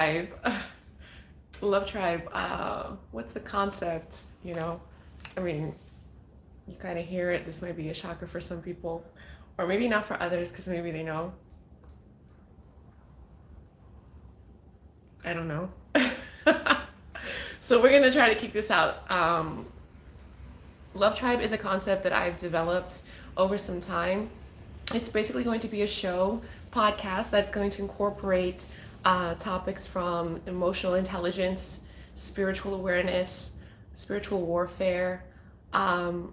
Tribe. Love Tribe. What's the concept? I mean, you kind of hear it. This might be a shocker for some people, or maybe not for others, because maybe they know. I don't know. So we're gonna try to keep this out. Love Tribe is a concept that I've developed over some time. It's basically going to be a show podcast that's going to incorporate topics from emotional intelligence, spiritual awareness, spiritual warfare,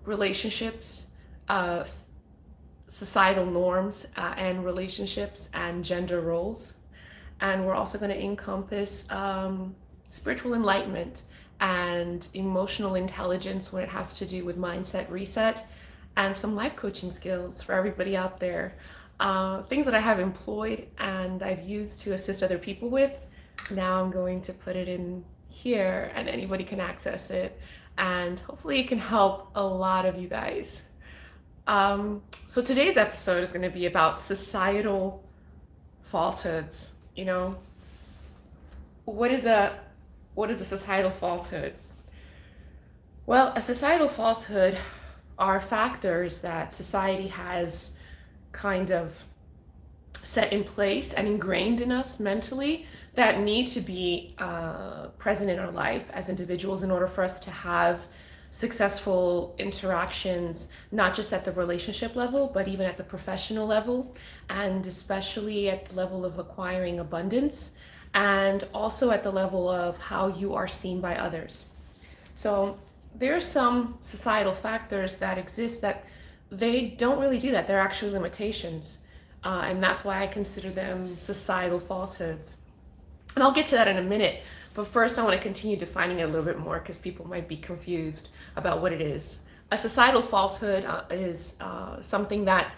relationships, uh, societal norms and relationships, and gender roles. And we're also going to encompass spiritual enlightenment and emotional intelligence when it has to do with mindset reset and some life coaching skills for everybody out there. Things that I have employed and I've used to assist other people with. Now I'm going to put it in here and anybody can access it. And hopefully it can help a lot of you guys. So today's episode is going to be about societal falsehoods. What is a societal falsehood? Well, a societal falsehood are factors that society has kind of set in place and ingrained in us mentally that need to be present in our life as individuals in order for us to have successful interactions, not just at the relationship level, but even at the professional level, and especially at the level of acquiring abundance, and also at the level of how you are seen by others. So there are some societal factors that exist that they don't really do that. They're actually limitations. And that's why I consider them societal falsehoods. And I'll get to that in a minute. But first, I want to continue defining it a little bit more because people might be confused about what it is. A societal falsehood is something that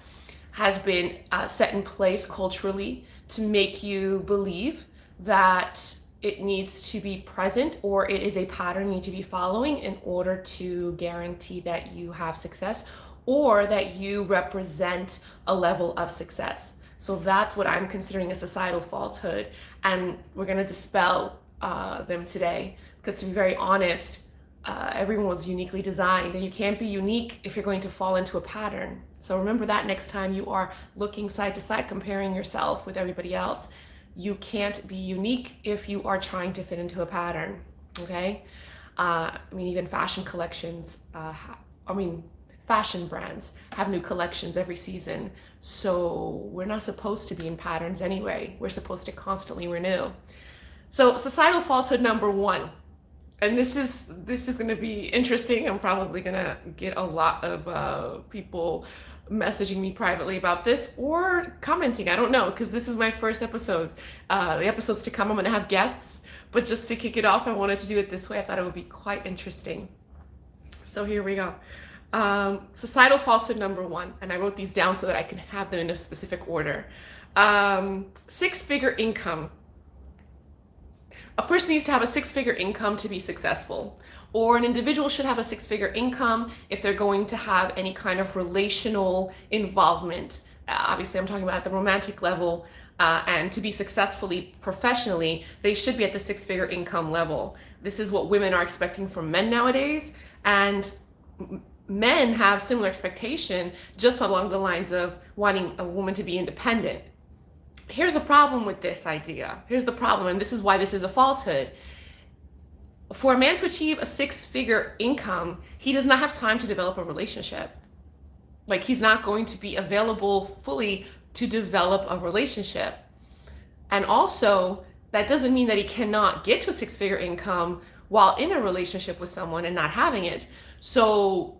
has been set in place culturally to make you believe that it needs to be present, or it is a pattern you need to be following in order to guarantee that you have success or that you represent a level of success. So that's what I'm considering a societal falsehood. And we're going to dispel them today, because to be very honest, everyone was uniquely designed, and you can't be unique if you're going to fall into a pattern. So remember that next time you are looking side to side, comparing yourself with everybody else. You can't be unique if you are trying to fit into a pattern, okay? Even fashion collections, fashion brands have new collections every season. So we're not supposed to be in patterns anyway. We're supposed to constantly renew. So societal falsehood number one, and this is going to be interesting. I'm probably going to get a lot of people messaging me privately about this or commenting. I don't know, because this is my first episode. The episodes to come, I'm going to have guests. But just to kick it off, I wanted to do it this way. I thought it would be quite interesting. So here we go. Societal falsehood number one, and I wrote these down so that I can have them in a specific order. Six-figure income. A person needs to have a six-figure income to be successful, or an individual should have a six-figure income if they're going to have any kind of relational involvement. Obviously, I'm talking about at the romantic level, and to be successfully professionally, they should be at the six-figure income level. This is what women are expecting from men nowadays, and men have similar expectation just along the lines of wanting a woman to be independent. Here's the problem with this idea. Here's the problem, and this is why this is a falsehood. For a man to achieve a six-figure income, he does not have time to develop a relationship. Like, he's not going to be available fully to develop a relationship. And also, that doesn't mean that he cannot get to a six-figure income while in a relationship with someone and not having it. So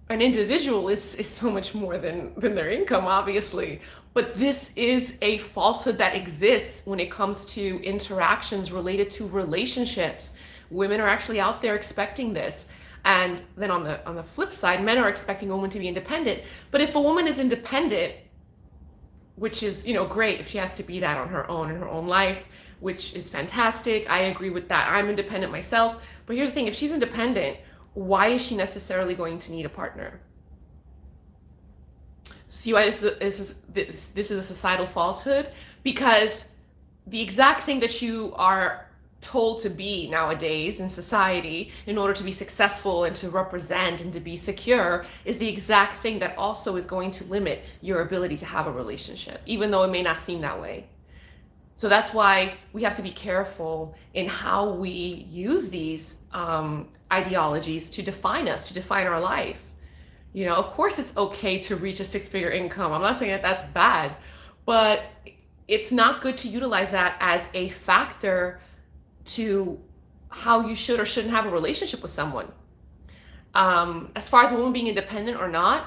an individual is so much more than their income, obviously. But this is a falsehood that exists when it comes to interactions related to relationships. Women are actually out there expecting this. And then on the flip side, men are expecting a woman to be independent. But if a woman is independent, which is, great if she has to be that on her own in her own life, which is fantastic. I agree with that. I'm independent myself. But here's the thing, if she's independent, why is she necessarily going to need a partner? See why this is a societal falsehood? Because the exact thing that you are told to be nowadays in society in order to be successful and to represent and to be secure is the exact thing that also is going to limit your ability to have a relationship, even though it may not seem that way. So that's why we have to be careful in how we use these ideologies to define us, to define our life. You know, of course it's okay to reach a six-figure income. I'm not saying that that's bad, but it's not good to utilize that as a factor to how you should or shouldn't have a relationship with someone. As far as a woman being independent or not,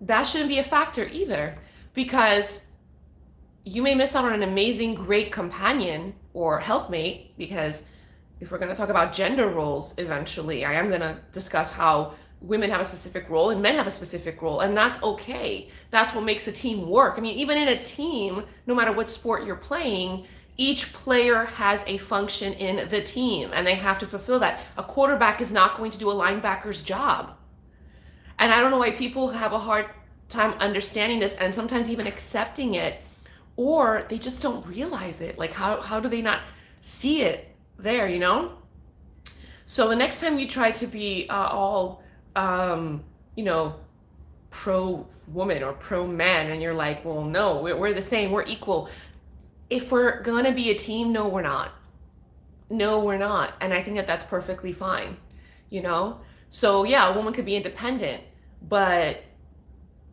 that shouldn't be a factor either, because you may miss out on an amazing, great companion or helpmate. Because if we're going to talk about gender roles eventually, I am going to discuss how women have a specific role and men have a specific role, and that's okay. That's what makes a team work. I mean, even in a team, no matter what sport you're playing, each player has a function in the team and they have to fulfill that. A quarterback is not going to do a linebacker's job. And I don't know why people have a hard time understanding this and sometimes even accepting it, or they just don't realize it. Like, how do they not see it there, you know? So the next time you try to be all you know, pro woman or pro man, and you're like, well, no, we're the same, we're equal. If we're gonna be a team, no, we're not. No, we're not. And I think that that's perfectly fine, you know? So yeah, a woman could be independent, but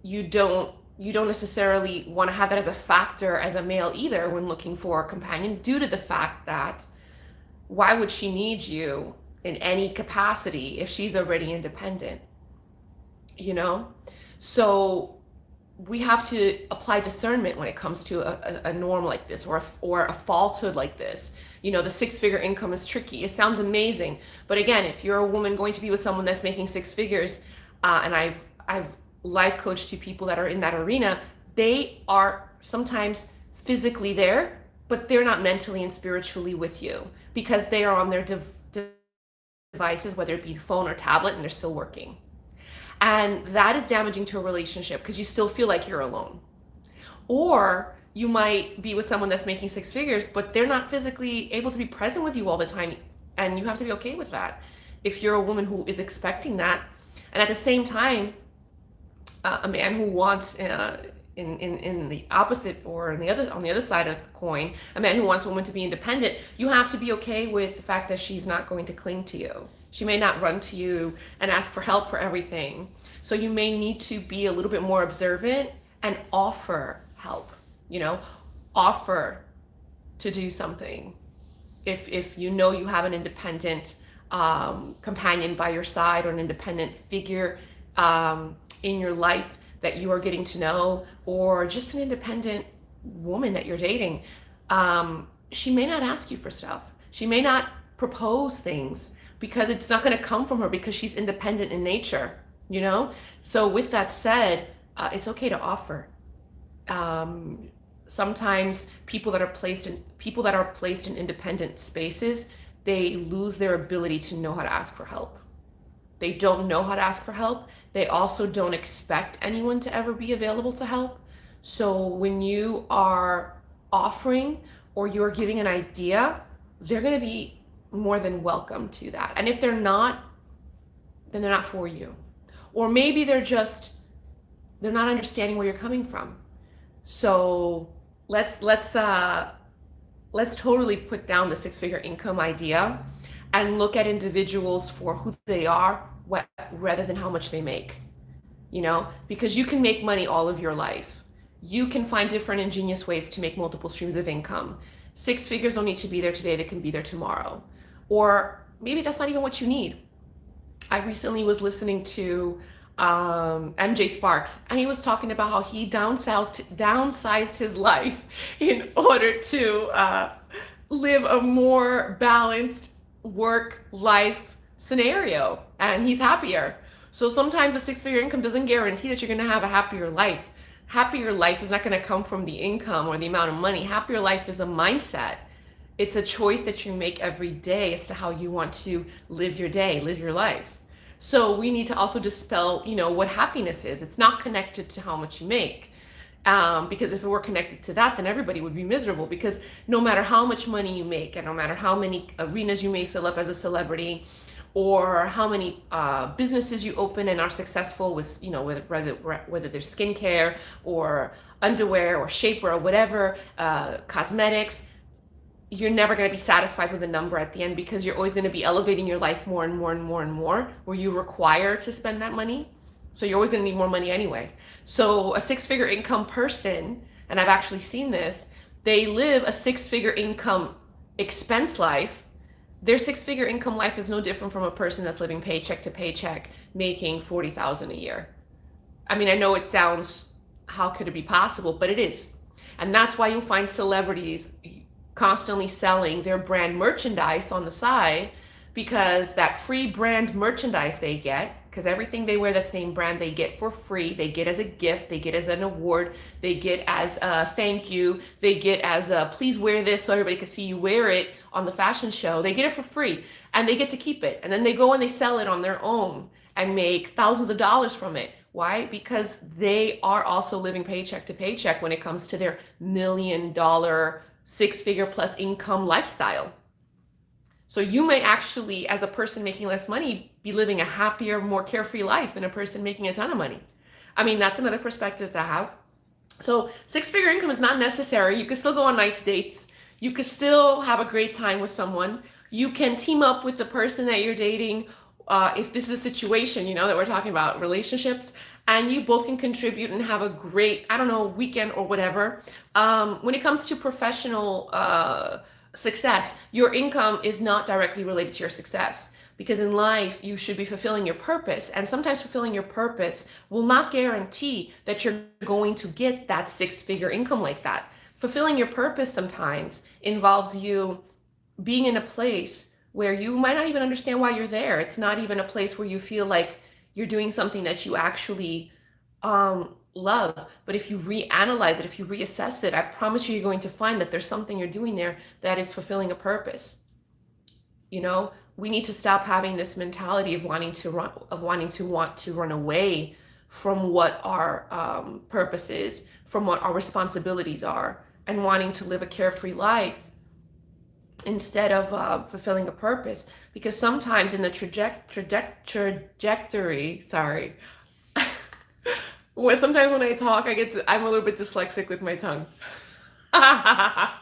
you don't necessarily want to have that as a factor as a male either when looking for a companion, due to the fact that why would she need you in any capacity if she's already independent, you know? So we have to apply discernment when it comes to a norm like this, or a falsehood like this. You know, the six-figure income is tricky. It sounds amazing, but again, if you're a woman going to be with someone that's making six figures, and I've life coached to people that are in that arena, they are sometimes physically there, but they're not mentally and spiritually with you, because they are on their devices, whether it be phone or tablet, and they're still working. And that is damaging to a relationship, because you still feel like you're alone. Or you might be with someone that's making six figures, but they're not physically able to be present with you all the time. And you have to be okay with that if you're a woman who is expecting that. And at the same time, a man who wants, in the opposite, or on the other side of the coin, a man who wants a woman to be independent, you have to be okay with the fact that she's not going to cling to you. She may not run to you and ask for help for everything. So you may need to be a little bit more observant and offer help, you know, offer to do something. If you know you have an independent companion by your side, or an independent figure in your life that you are getting to know, or just an independent woman that you're dating, she may not ask you for stuff. She may not propose things, because it's not going to come from her, because she's independent in nature, you know? So with that said, it's okay to offer. Sometimes people that are placed in independent spaces, they lose their ability to know how to ask for help. They don't know how to ask for help. They also don't expect anyone to ever be available to help. So when you are offering, or you're giving an idea, they're going to be more than welcome to that. And if they're not, then they're not for you. Or maybe they're not understanding where you're coming from. So let's totally put down the six-figure income idea and look at individuals for who they are, rather than how much they make. You know, because you can make money all of your life. You can find different ingenious ways to make multiple streams of income. Six figures don't need to be there today, they can be there tomorrow. Or maybe that's not even what you need. I recently was listening to MJ Sparks, and he was talking about how he downsized his life in order to live a more balanced work-life scenario, and he's happier. So sometimes a six-figure income doesn't guarantee that you're going to have a happier life. Happier life is not going to come from the income or the amount of money. Happier life is a mindset. It's a choice that you make every day as to how you want to live your day, live your life. So we need to also dispel, you know, what happiness is. It's not connected to how much you make. Because if it were connected to that, then everybody would be miserable, because no matter how much money you make and no matter how many arenas you may fill up as a celebrity, or how many businesses you open and are successful with, whether there's skincare or underwear or shapewear or whatever, cosmetics, you're never going to be satisfied with the number at the end, because you're always going to be elevating your life more and more and more and more, where you require to spend that money. So you're always going to need more money anyway. So a six-figure income person, and I've actually seen this, they live a six-figure income expense life. Their six-figure income life is no different from a person that's living paycheck to paycheck, making $40,000 a year. I mean, I know it sounds, how could it be possible? But it is. And that's why you'll find celebrities constantly selling their brand merchandise on the side, because that free brand merchandise they get, because everything they wear that's name brand, they get for free, they get as a gift, they get as an award, they get as a thank you, they get as a please wear this so everybody can see you wear it on the fashion show. They get it for free and they get to keep it. And then they go and they sell it on their own and make thousands of dollars from it. Why? Because they are also living paycheck to paycheck when it comes to their $1 million, six-figure plus income lifestyle. So you may actually, as a person making less money, be living a happier, more carefree life than a person making a ton of money. I mean, that's another perspective to have. So six-figure income is not necessary. You can still go on nice dates. You can still have a great time with someone. You can team up with the person that you're dating, if this is a situation, that we're talking about, relationships, and you both can contribute and have a great, weekend or whatever. When it comes to professional success, your income is not directly related to your success, because in life you should be fulfilling your purpose, and sometimes fulfilling your purpose will not guarantee that you're going to get that six-figure income like that. Fulfilling your purpose sometimes involves you being in a place where you might not even understand why you're there. It's not even a place where you feel like you're doing something that you actually love. But if you reanalyze it, if you reassess it, I promise you, you're going to find that there's something you're doing there that is fulfilling a purpose. We need to stop having this mentality of wanting to run away from what our purpose is, from what our responsibilities are, and wanting to live a carefree life instead of fulfilling a purpose. Because sometimes in the trajectory, sometimes when I talk, I'm a little bit dyslexic with my tongue. I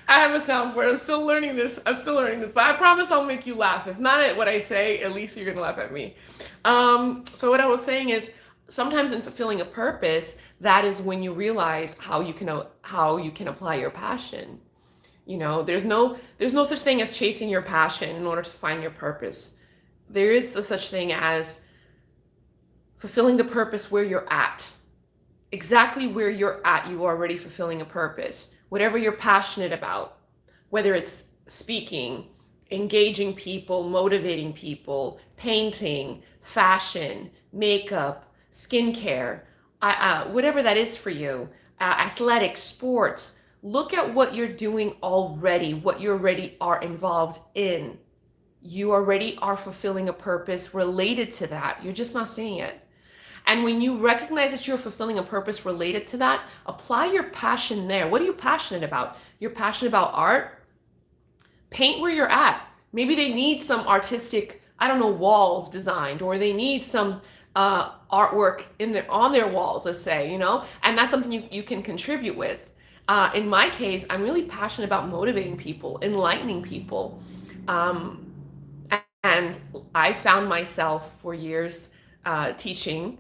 have a soundboard. I'm still learning this, but I promise I'll make you laugh. If not at what I say, at least you're gonna laugh at me. So what I was saying is, sometimes in fulfilling a purpose, that is when you realize how you can apply your passion. There's no such thing as chasing your passion in order to find your purpose. There is a such thing as fulfilling the purpose where you're at. Exactly where you're at, you are already fulfilling a purpose. Whatever you're passionate about, whether it's speaking, engaging people, motivating people, painting, fashion, makeup, skincare, whatever that is for you, athletics, sports, look at what you're doing already, what you already are involved in. You already are fulfilling a purpose related to that. You're just not seeing it. And when you recognize that you're fulfilling a purpose related to that, apply your passion there. What are you passionate about? You're passionate about art? Paint where you're at. Maybe they need some artistic, walls designed, or they need some artwork on their walls, let's say, and that's something you can contribute with. In my case, I'm really passionate about motivating people, enlightening people. And I found myself for years teaching.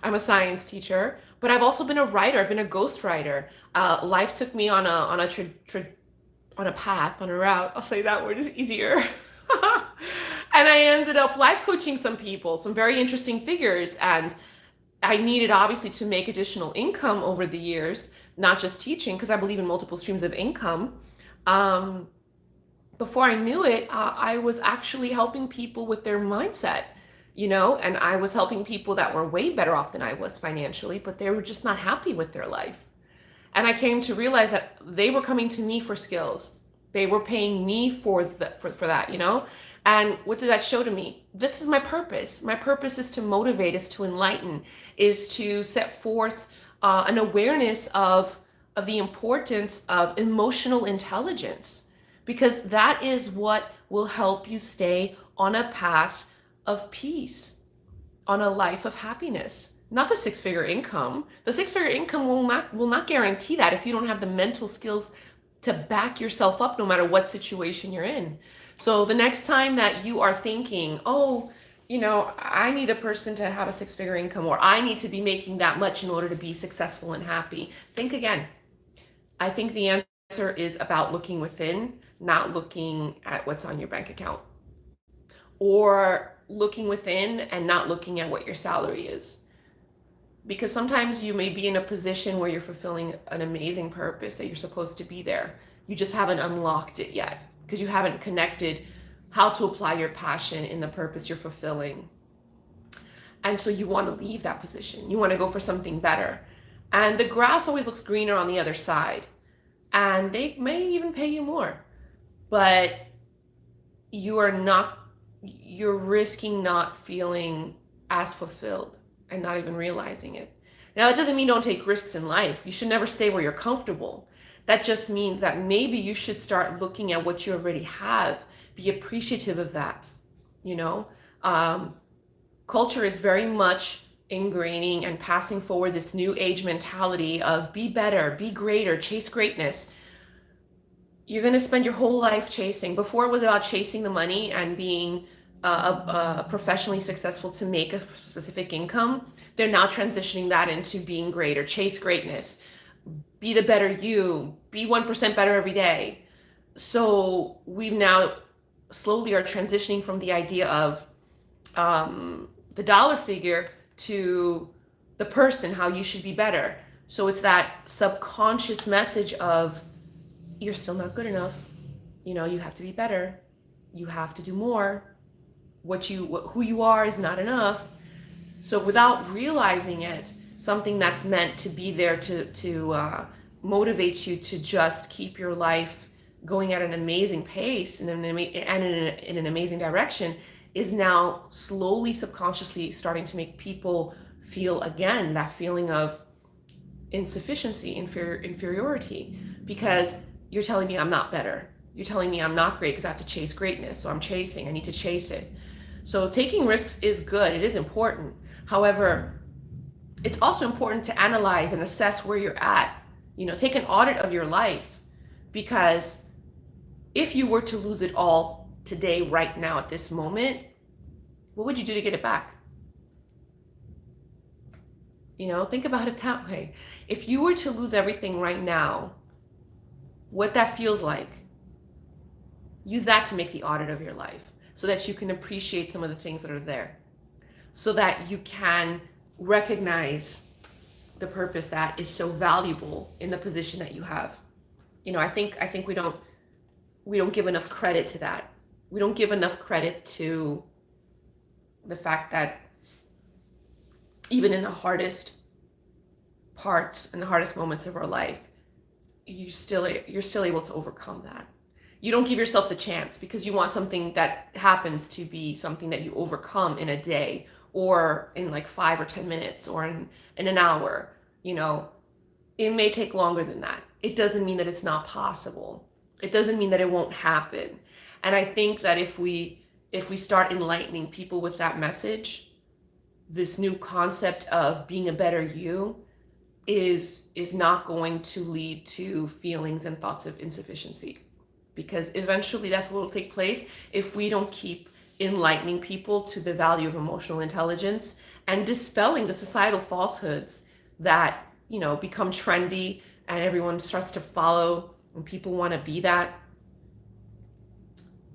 I'm a science teacher, but I've also been a writer. I've been a ghostwriter. Life took me on a path, on a route. I'll say that word is easier. And I ended up life coaching some people, some very interesting figures. And I needed, obviously, to make additional income over the years, not just teaching, because I believe in multiple streams of income. Before I knew it, I was actually helping people with their mindset, and I was helping people that were way better off than I was financially, but they were just not happy with their life. And I came to realize that they were coming to me for skills. They were paying me for that, And what did that show to me? This is my purpose. My purpose is to motivate, is to enlighten, is to set forth an awareness of the importance of emotional intelligence, because that is what will help you stay on a path of peace, on a life of happiness. Not the six-figure income. The six-figure income will not guarantee that if you don't have the mental skills to back yourself up no matter what situation you're in. So the next time that you are thinking, oh, I need a person to have a six-figure income, or I need to be making that much in order to be successful and happy, think again. I think the answer is about looking within, not looking at what's on your bank account, or looking within and not looking at what your salary is. Because sometimes you may be in a position where you're fulfilling an amazing purpose that you're supposed to be there. You just haven't unlocked it yet because you haven't connected how to apply your passion in the purpose you're fulfilling. And so you want to leave that position. You want to go for something better. And the grass always looks greener on the other side. And they may even pay you more. But you're risking not feeling as fulfilled and not even realizing it. Now, it doesn't mean don't take risks in life. You should never stay where you're comfortable. That just means that maybe you should start looking at what you already have. Be appreciative of that. Culture is very much ingraining and passing forward this new age mentality of be better, be greater, chase greatness. You're going to spend your whole life chasing. Before it was about chasing the money and being professionally successful to make a specific income. They're now transitioning that into being greater, chase greatness, be the better you, be 1% better every day. So we've now slowly are transitioning from the idea of the dollar figure to the person, how you should be better. So it's that subconscious message of you're still not good enough. You have to be better. You have to do more. Who you are is not enough. So without realizing it, something that's meant to be there to motivate you to just keep your life going at an amazing pace and in an amazing direction is now slowly, subconsciously starting to make people feel again that feeling of insufficiency, inferiority, because you're telling me I'm not better. You're telling me I'm not great because I have to chase greatness. So I need to chase it. So taking risks is good. It is important. However, it's also important to analyze and assess where you're at. Take an audit of your life, because if you were to lose it all today, right now, at this moment, what would you do to get it back? Think about it that way. If you were to lose everything right now, what that feels like, use that to make the audit of your life so that you can appreciate some of the things that are there, so that you can recognize the purpose that is so valuable in the position that you have. I think we don't give enough credit to that. We don't give enough credit to the fact that even in the hardest parts and the hardest moments of our life, you're still able to overcome that. You don't give yourself the chance because you want something that happens to be something that you overcome in a day or in like 5 or 10 minutes or in an hour. It may take longer than that. It doesn't mean that it's not possible. It doesn't mean that it won't happen. And I think that if we start enlightening people with that message, this new concept of being a better you is not going to lead to feelings and thoughts of insufficiency. Because eventually that's what will take place if we don't keep enlightening people to the value of emotional intelligence and dispelling the societal falsehoods that, become trendy and everyone starts to follow and people want to be that.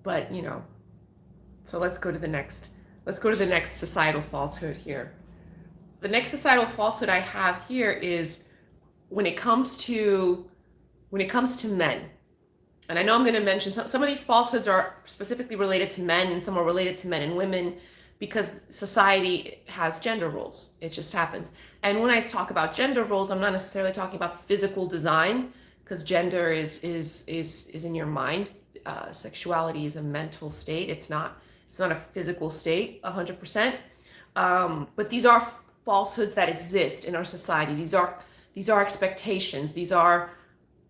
But, so let's go to the next societal falsehood here. The next societal falsehood I have here is when it comes to men. And I know I'm going to mention some of these falsehoods are specifically related to men and some are related to men and women because society has gender roles. It just happens. And when I talk about gender roles, I'm not necessarily talking about physical design, because gender is in your mind. Sexuality is a mental state. It's not It's not a physical state 100%. But these are falsehoods that exist in our society. These are expectations. These are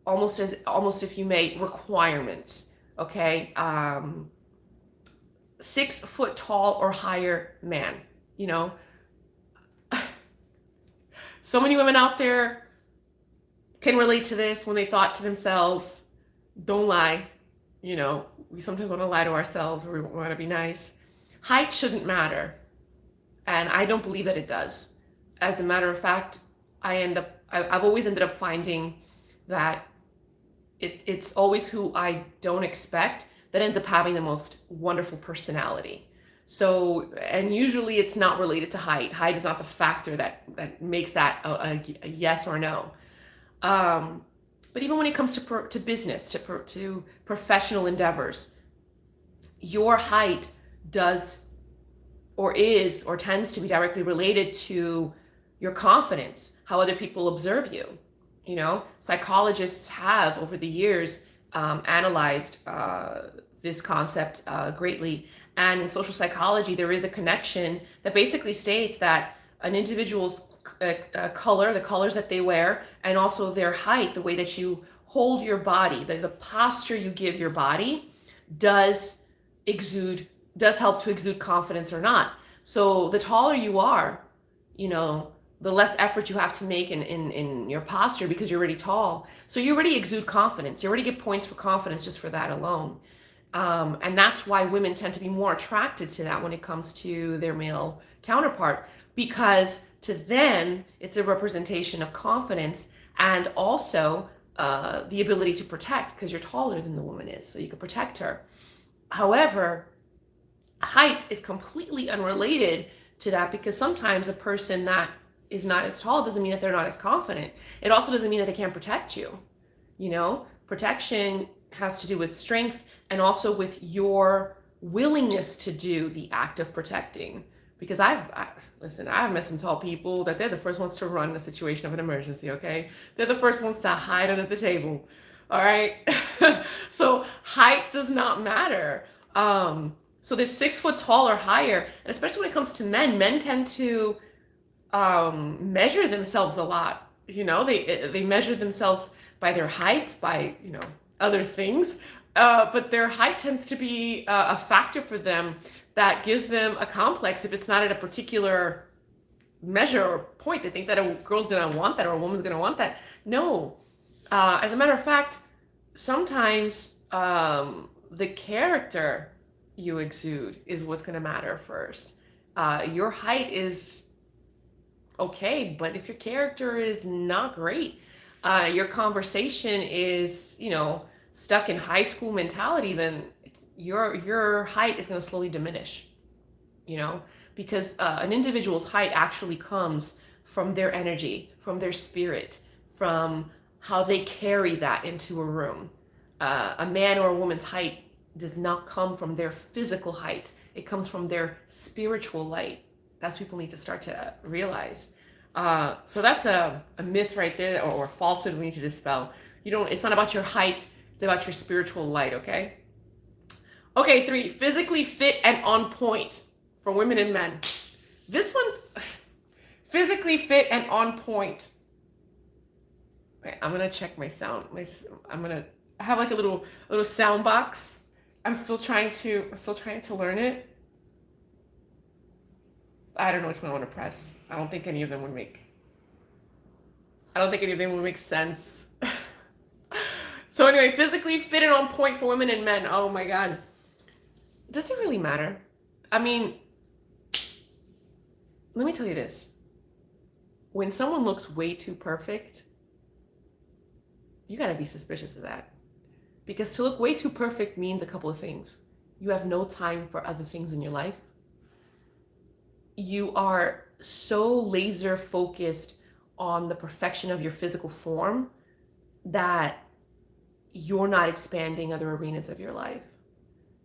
almost if you may, requirements. Okay. 6 foot tall or higher man, you know. So many women out there can relate to this when they thought to themselves, don't lie. You know, we sometimes want to lie to ourselves, or we want to be nice. Height shouldn't matter. And I don't believe that it does. As a matter of fact, I've always ended up finding that it's always who I don't expect that ends up having the most wonderful personality. So, and usually it's not related to height. Height is not the factor that makes that a yes or no. But even when it comes to business, to professional endeavors, your height does or is or tends to be directly related to your confidence, how other people observe you. You know, psychologists have over the years analyzed this concept greatly. And in social psychology, there is a connection that basically states that an individual's color, the colors that they wear, and also their height, the way that you hold your body, the posture you give your body does help to exude confidence or not. So the taller you are, you know, the less effort you have to make in your posture because you're already tall. So you already exude confidence. You already get points for confidence just for that alone. And that's why women tend to be more attracted to that when it comes to their male counterpart, because to them, it's a representation of confidence and also the ability to protect, because you're taller than the woman is, so you can protect her. However, height is completely unrelated to that, because sometimes a person that is not as tall doesn't mean that they're not as confident. It also doesn't mean that they can't protect you. You know, protection has to do with strength and also with your willingness to do the act of protecting. Because I've met some tall people that they're the first ones to run in a situation of an emergency, okay? They're the first ones to hide under the table, all right? So height does not matter. So this 6 foot tall or higher, and especially when it comes to men tend to measure themselves a lot. You know, they measure themselves by their height, by, you know, other things. But their height tends to be a factor for them that gives them a complex if it's not at a particular measure or point. They think that a girl's gonna want that or a woman's gonna want that. No. As a matter of fact, sometimes the character you exude is what's gonna matter first. Your height is okay, but if your character is not great, your conversation is, you know, stuck in high school mentality, then your height is going to slowly diminish, you know, because an individual's height actually comes from their energy, from their spirit, from how they carry that into a room. A man or a woman's height does not come from their physical height. It comes from their spiritual light. That's what people need to start to realize. So that's a myth right there, or a falsehood we need to dispel. It's not about your height, it's about your spiritual light, okay? Okay, 3, physically fit and on point for women and men. This one, physically fit and on point. Wait, I'm gonna check my sound. I have like a little sound box. I'm still trying to learn it. I don't know which one I want to press. I don't think any of them would make sense. So anyway, physically fit and on point for women and men. Oh my God. Does it really matter? I mean, let me tell you this. When someone looks way too perfect, you gotta be suspicious of that. Because to look way too perfect means a couple of things. You have no time for other things in your life. You are so laser focused on the perfection of your physical form that you're not expanding other arenas of your life.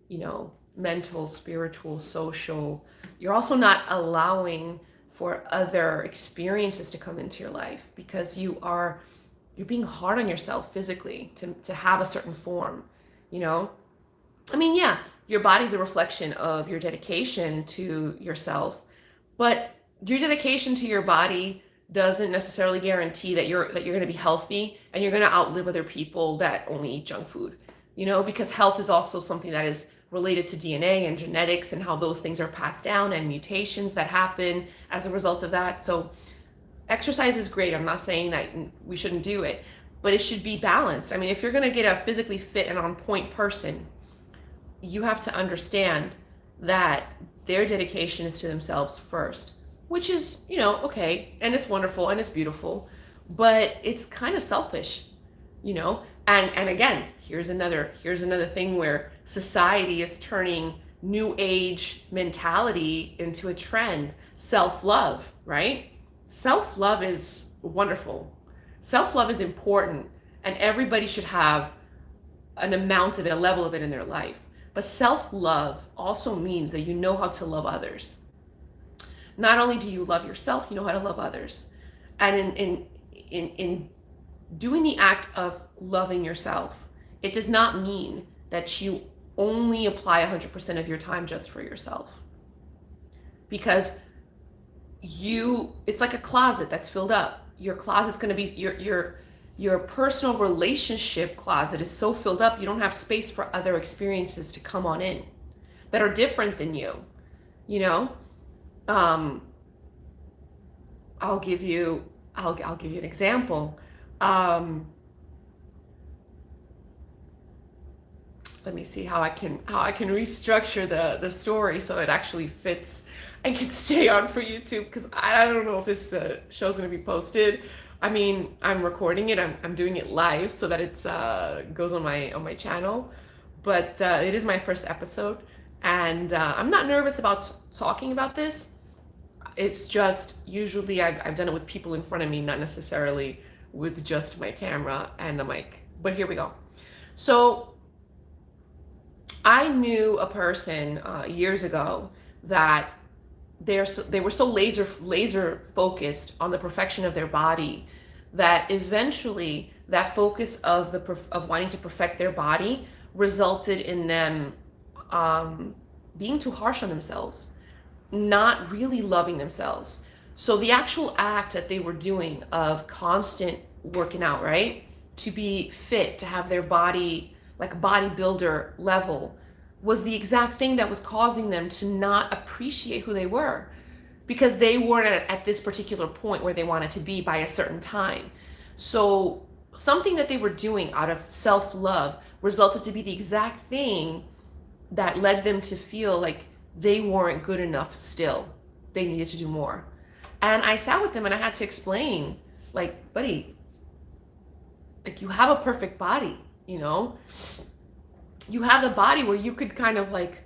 You know, mental, spiritual, social. You're also not allowing for other experiences to come into your life because you're being hard on yourself physically to have a certain form, you know? I mean, yeah, Your body's a reflection of your dedication to yourself, but your dedication to your body doesn't necessarily guarantee that you're going to be healthy and you're going to outlive other people that only eat junk food. Because health is also something that is related to DNA and genetics and how those things are passed down and mutations that happen as a result of that. So exercise is great. I'm not saying that we shouldn't do it, but it should be balanced. I mean, if you're going to get a physically fit and on point person, you have to understand that their dedication is to themselves first, which is, okay, and it's wonderful and it's beautiful, but it's kind of selfish, and again, here's another thing where society is turning new age mentality into a trend. Self-love, right? Self-love is wonderful. Self-love is important, and everybody should have an amount of it, a level of it in their life. But self-love also means that you know how to love others. Not only do you love yourself, you know how to love others. And in doing the act of loving yourself, it does not mean that you only apply 100% of your time just for yourself. Because it's like a closet that's filled up. Your closet's going to be your personal relationship closet is so filled up, you don't have space for other experiences to come on in that are different than you. I'll give you an example. Let me see how I can restructure the story so it actually fits and can stay on for YouTube, because I don't know if this show's going to be posted. I mean, I'm recording it. I'm doing it live so that it's goes on my channel, but it is my first episode, and I'm not nervous about talking about this. It's just usually I've done it with people in front of me, not necessarily with just my camera and a mic. But here we go. So I knew a person years ago that they were so laser focused on the perfection of their body that eventually that focus of wanting to perfect their body resulted in them being too harsh on themselves, not really loving themselves. So the actual act that they were doing of constant working out, right, to be fit, to have their body like a bodybuilder level, was the exact thing that was causing them to not appreciate who they were, because they weren't at this particular point where they wanted to be by a certain time. So something that they were doing out of self-love resulted to be the exact thing that led them to feel like they weren't good enough still. They needed to do more. And I sat with them and I had to explain, like, buddy, like, you have a perfect body, you have the body where you could kind of like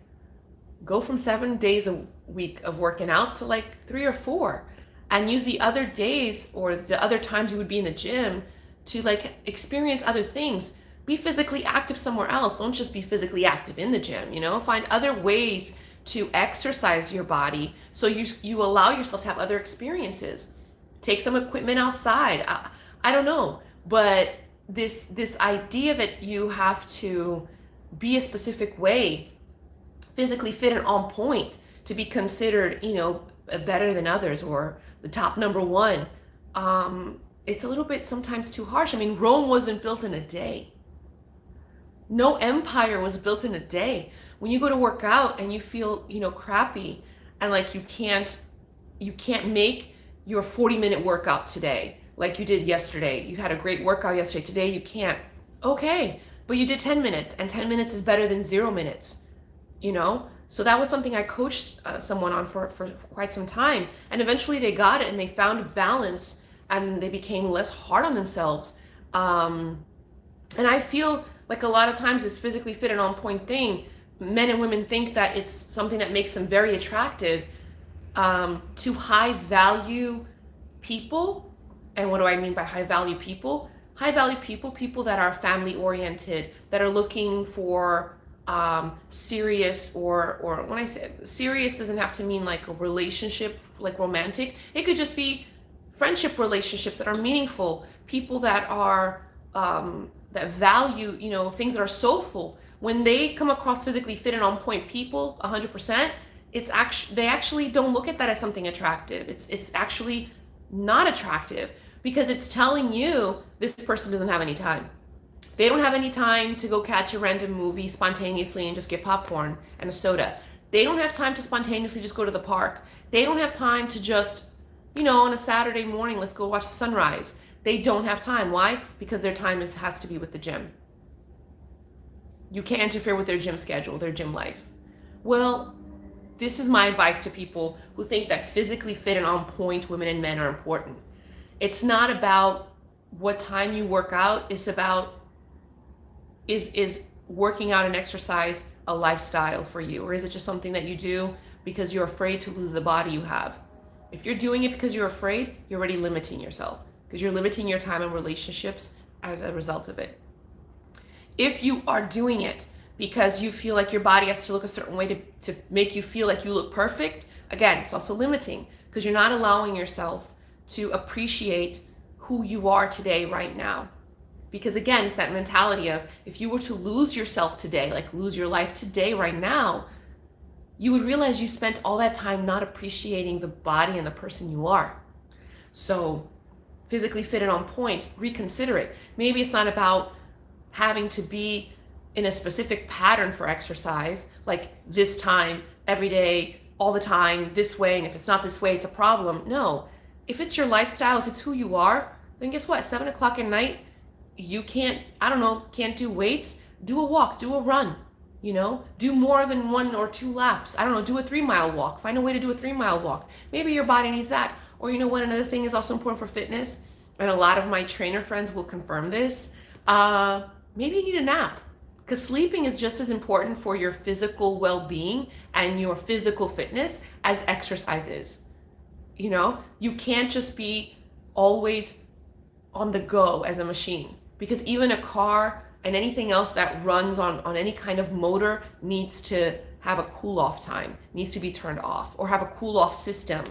go from 7 days a week of working out to like 3 or 4, and use the other days or the other times you would be in the gym to like experience other things. Be physically active somewhere else. Don't just be physically active in the gym, find other ways to exercise your body so you allow yourself to have other experiences. Take some equipment outside. I don't know, but this idea that you have to be a specific way, physically fit and on point to be considered, better than others or the top number one, it's a little bit sometimes too harsh. I mean, Rome wasn't built in a day. No empire was built in a day. When you go to work out and you feel, crappy and like you can't make your 40-minute workout today like you did yesterday. You had a great workout yesterday. Today you can't. Okay, but you did 10 minutes, and 10 minutes is better than 0 minutes, So that was something I coached someone on for quite some time. And eventually they got it and they found balance and they became less hard on themselves. And I feel like a lot of times this physically fit and on point thing, men and women think that it's something that makes them very attractive to high value people. And what do I mean by high value people? High value people that are family oriented, that are looking for serious, or when I say serious, doesn't have to mean like a relationship, like romantic. It could just be friendship relationships that are meaningful, people that are that value, things that are soulful, When they come across physically fit and on point people, 100%, they actually don't look at that as something attractive. It's actually not attractive, because it's telling you this person doesn't have any time. They don't have any time to go catch a random movie spontaneously and just get popcorn and a soda. They don't have time to spontaneously just go to the park. They don't have time to just, on a Saturday morning, let's go watch the sunrise. They don't have time. Why? Because their time has to be with the gym. You can't interfere with their gym schedule, their gym life. Well, this is my advice to people who think that physically fit and on point women and men are important. It's not about what time you work out. It's about, is working out and exercise a lifestyle for you? Or is it just something that you do because you're afraid to lose the body you have? If you're doing it because you're afraid, you're already limiting yourself, because you're limiting your time and relationships as a result of it. If you are doing it because you feel like your body has to look a certain way to make you feel like you look perfect, again, it's also limiting, because you're not allowing yourself to appreciate who you are today, right now. Because again, it's that mentality of, if you were to lose yourself today, like lose your life today, right now, you would realize you spent all that time not appreciating the body and the person you are. So physically fit and on point, reconsider it. Maybe it's not about having to be in a specific pattern for exercise, like this time, every day, all the time, this way, and if it's not this way, it's a problem. No, if it's your lifestyle, if it's who you are, then guess what? 7 o'clock at night, you can't do weights, do a walk, do a run, do more than 1 or 2 laps. Do a 3-mile walk. Find a way to do a 3-mile walk. Maybe your body needs that. Or another thing is also important for fitness, and a lot of my trainer friends will confirm this. Maybe you need a nap, because sleeping is just as important for your physical well-being and your physical fitness as exercise is. You can't just be always on the go as a machine, because even a car and anything else that runs on any kind of motor needs to have a cool off time, needs to be turned off, or have a cool off system,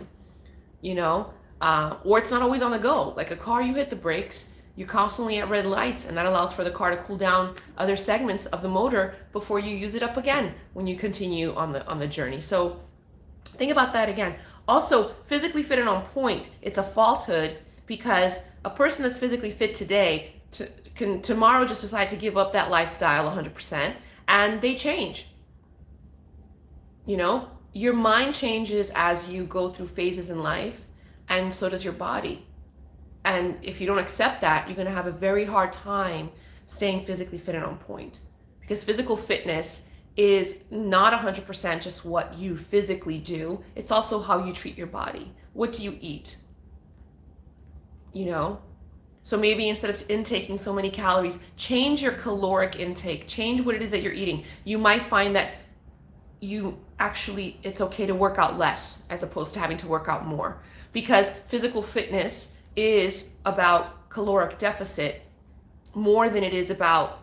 or it's not always on the go. Like a car, you hit the brakes, you're constantly at red lights, and that allows for the car to cool down other segments of the motor before you use it up again when you continue on the journey. So think about that again. Also, physically fit and on point, it's a falsehood, because a person that's physically fit today can tomorrow just decide to give up that lifestyle 100%, and they change. Your mind changes as you go through phases in life, and so does your body. And if you don't accept that, you're going to have a very hard time staying physically fit and on point, because physical fitness is not 100% just what you physically do. It's also how you treat your body. What do you eat? So maybe instead of intaking so many calories, change your caloric intake, change what it is that you're eating. You might find that it's okay to work out less as opposed to having to work out more, because physical fitness is about caloric deficit more than it is about,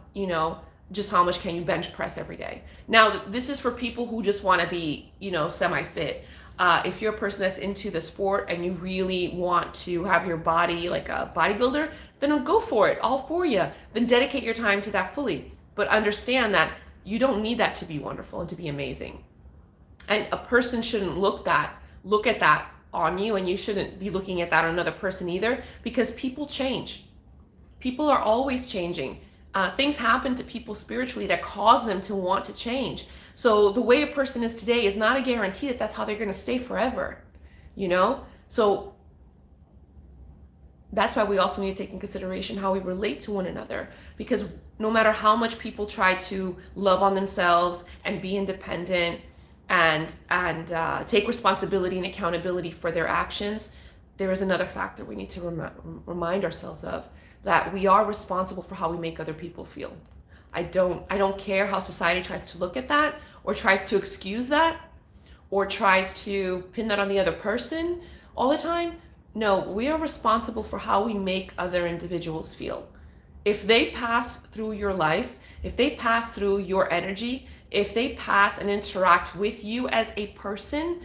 just how much can you bench press every day. Now, this is for people who just want to be, semi-fit. If you're a person that's into the sport and you really want to have your body like a bodybuilder, then go for it, all for you. Then dedicate your time to that fully. But understand that you don't need that to be wonderful and to be amazing. And a person shouldn't look at that on you, and you shouldn't be looking at that on another person either, because people change. People are always changing. Things happen to people spiritually that cause them to want to change. So the way a person is today is not a guarantee that that's how they're going to stay forever, So that's why we also need to take in consideration how we relate to one another, because no matter how much people try to love on themselves and be independent and take responsibility and accountability for their actions, there is another factor we need to remind ourselves of, that we are responsible for how we make other people feel. I don't care how society tries to look at that, or tries to excuse that, or tries to pin that on the other person all the time. No, we are responsible for how we make other individuals feel. If they pass through your life, if they pass through your energy, if they pass and interact with you as a person,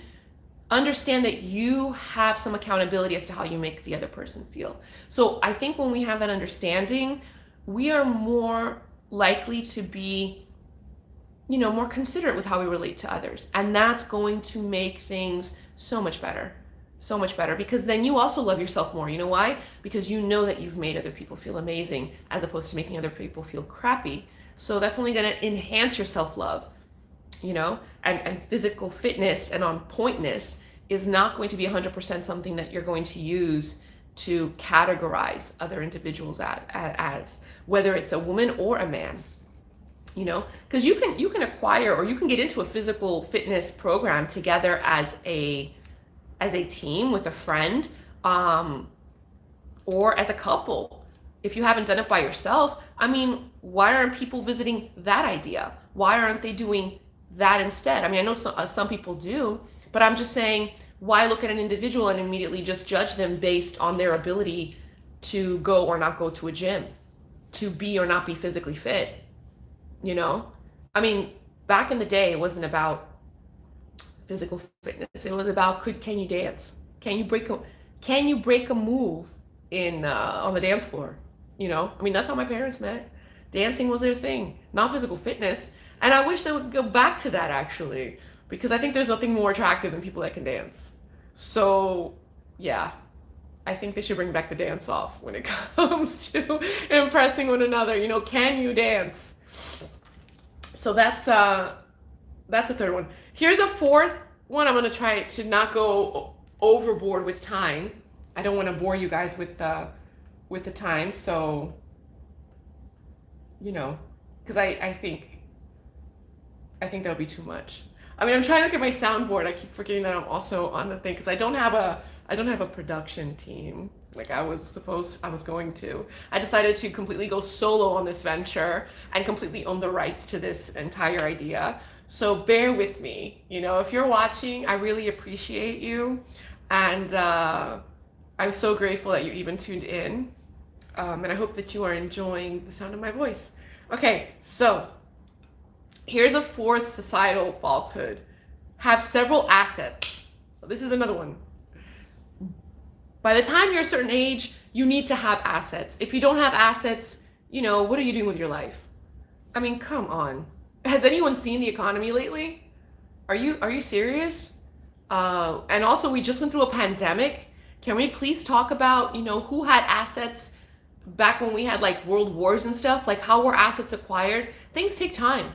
understand that you have some accountability as to how you make the other person feel. So I think when we have that understanding, we are more likely to be more considerate with how we relate to others. And that's going to make things so much better. So much better, because then you also love yourself more. You know why? Because you know that you've made other people feel amazing as opposed to making other people feel crappy. So that's only going to enhance your self-love, and physical fitness and on pointness is not going to be 100% something that you're going to use to categorize other individuals as whether it's a woman or a man. Because you can acquire, or you can get into a physical fitness program together as a team with a friend, or as a couple. If you haven't done it by yourself, why aren't people visiting that idea? Why aren't they doing that instead? I know some people do, but I'm just saying, why look at an individual and immediately just judge them based on their ability to go or not go to a gym, to be or not be physically fit? Back in the day, it wasn't about physical fitness. It was about can you dance? Can you break a move in on the dance floor? That's how my parents met. Dancing was their thing, not physical fitness. And I wish they would go back to that, actually, because I think there's nothing more attractive than people that can dance. So yeah, I think they should bring back the dance off when it comes to impressing one another. Can you dance? So that's a third one. Here's a fourth one. I'm going to try to not go overboard with time. I don't want to bore you guys with the time. So, because I think that'll be too much. I'm trying to look at my soundboard. I keep forgetting that I'm also on the thing, because I don't have a production team like I was going to. I decided to completely go solo on this venture and completely own the rights to this entire idea. So bear with me. If you're watching, I really appreciate you. And I'm so grateful that you even tuned in. And I hope that you are enjoying the sound of my voice. Okay, so here's a fourth societal falsehood. Have several assets. This is another one. By the time you're a certain age, you need to have assets. If you don't have assets, what are you doing with your life? Come on. Has anyone seen the economy lately? Are you serious? And also, we just went through a pandemic. Can we please talk about, who had assets back when we had like world wars and stuff? Like, how were assets acquired? Things take time.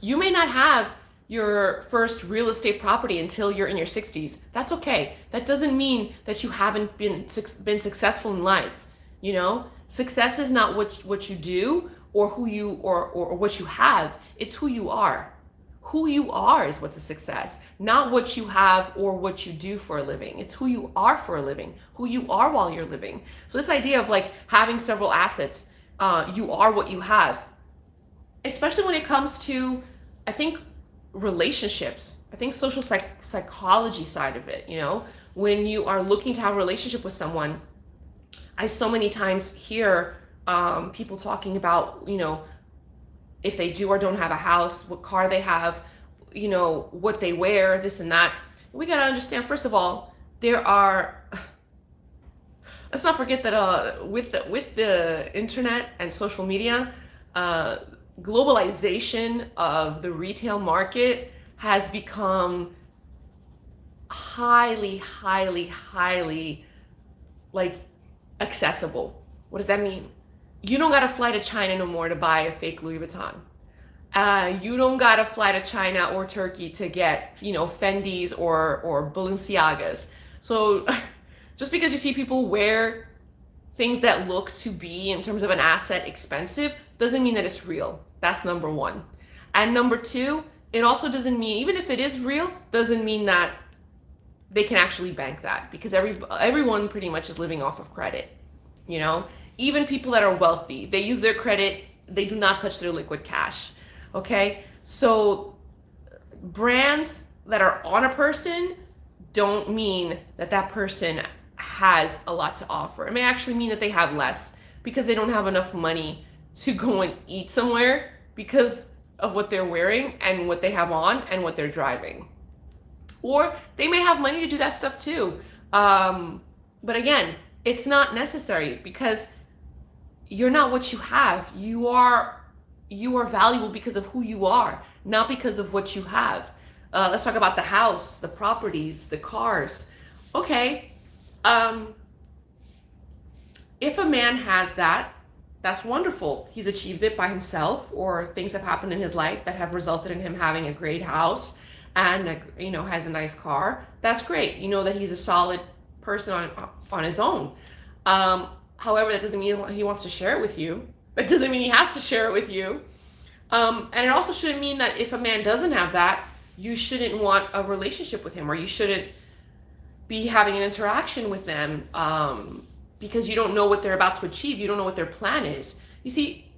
You may not have your first real estate property until you're in your 60s. That's okay. That doesn't mean that you haven't been successful in life. Success is not what you do or who you or what you have. It's who you are. Who you are is what's a success, not what you have or what you do for a living. It's who you are for a living, who you are while you're living. So this idea of like having several assets, you are what you have, especially when it comes to, I think, relationships. I think social psychology side of it, when you are looking to have a relationship with someone, I so many times hear people talking about, if they do or don't have a house, what car they have, what they wear, this and that. We got to understand, first of all, let's not forget that with the internet and social media, globalization of the retail market has become highly like accessible. What does that mean? You don't gotta fly to China no more to buy a fake Louis Vuitton. You don't gotta fly to China or Turkey to get, Fendi's or Balenciagas. So just because you see people wear things that look to be, in terms of an asset, expensive, doesn't mean that it's real. That's number one. And number two, it also doesn't mean, even if it is real, doesn't mean that they can actually bank that, because everyone pretty much is living off of credit. Even people that are wealthy, they use their credit, they do not touch their liquid cash. Okay? So brands that are on a person don't mean that that person has a lot to offer. It may actually mean that they have less, because they don't have enough money to go and eat somewhere because of what they're wearing and what they have on and what they're driving. Or they may have money to do that stuff too. But again, it's not necessary, because you're not what you have. You are you are valuable because of who you are, not because of what you have. Let's talk about the house, the properties, the cars. Okay, um, if a man has that, that's wonderful. He's achieved it by himself, or things have happened in his life that have resulted in him having a great house and has a nice car. That's great. You know that he's a solid person on his own. However, that doesn't mean he wants to share it with you. That doesn't mean he has to share it with you. And it also shouldn't mean that if a man doesn't have that, you shouldn't want a relationship with him, or you shouldn't be having an interaction with them, because you don't know what they're about to achieve. You don't know what their plan is. You see,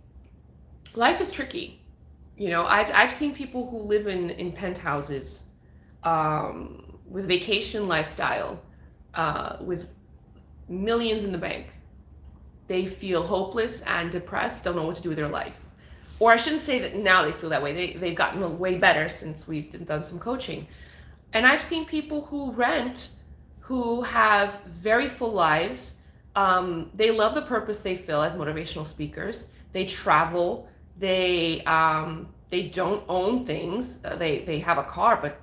life is tricky. I've seen people who live in penthouses, with vacation lifestyle, with millions in the bank. They feel hopeless and depressed, don't know what to do with their life. Or I shouldn't say that now they feel that way. They've gotten way better since we've done some coaching. And I've seen people who rent, who have very full lives. They love the purpose they fill as motivational speakers. They travel. They don't own things. They have a car, but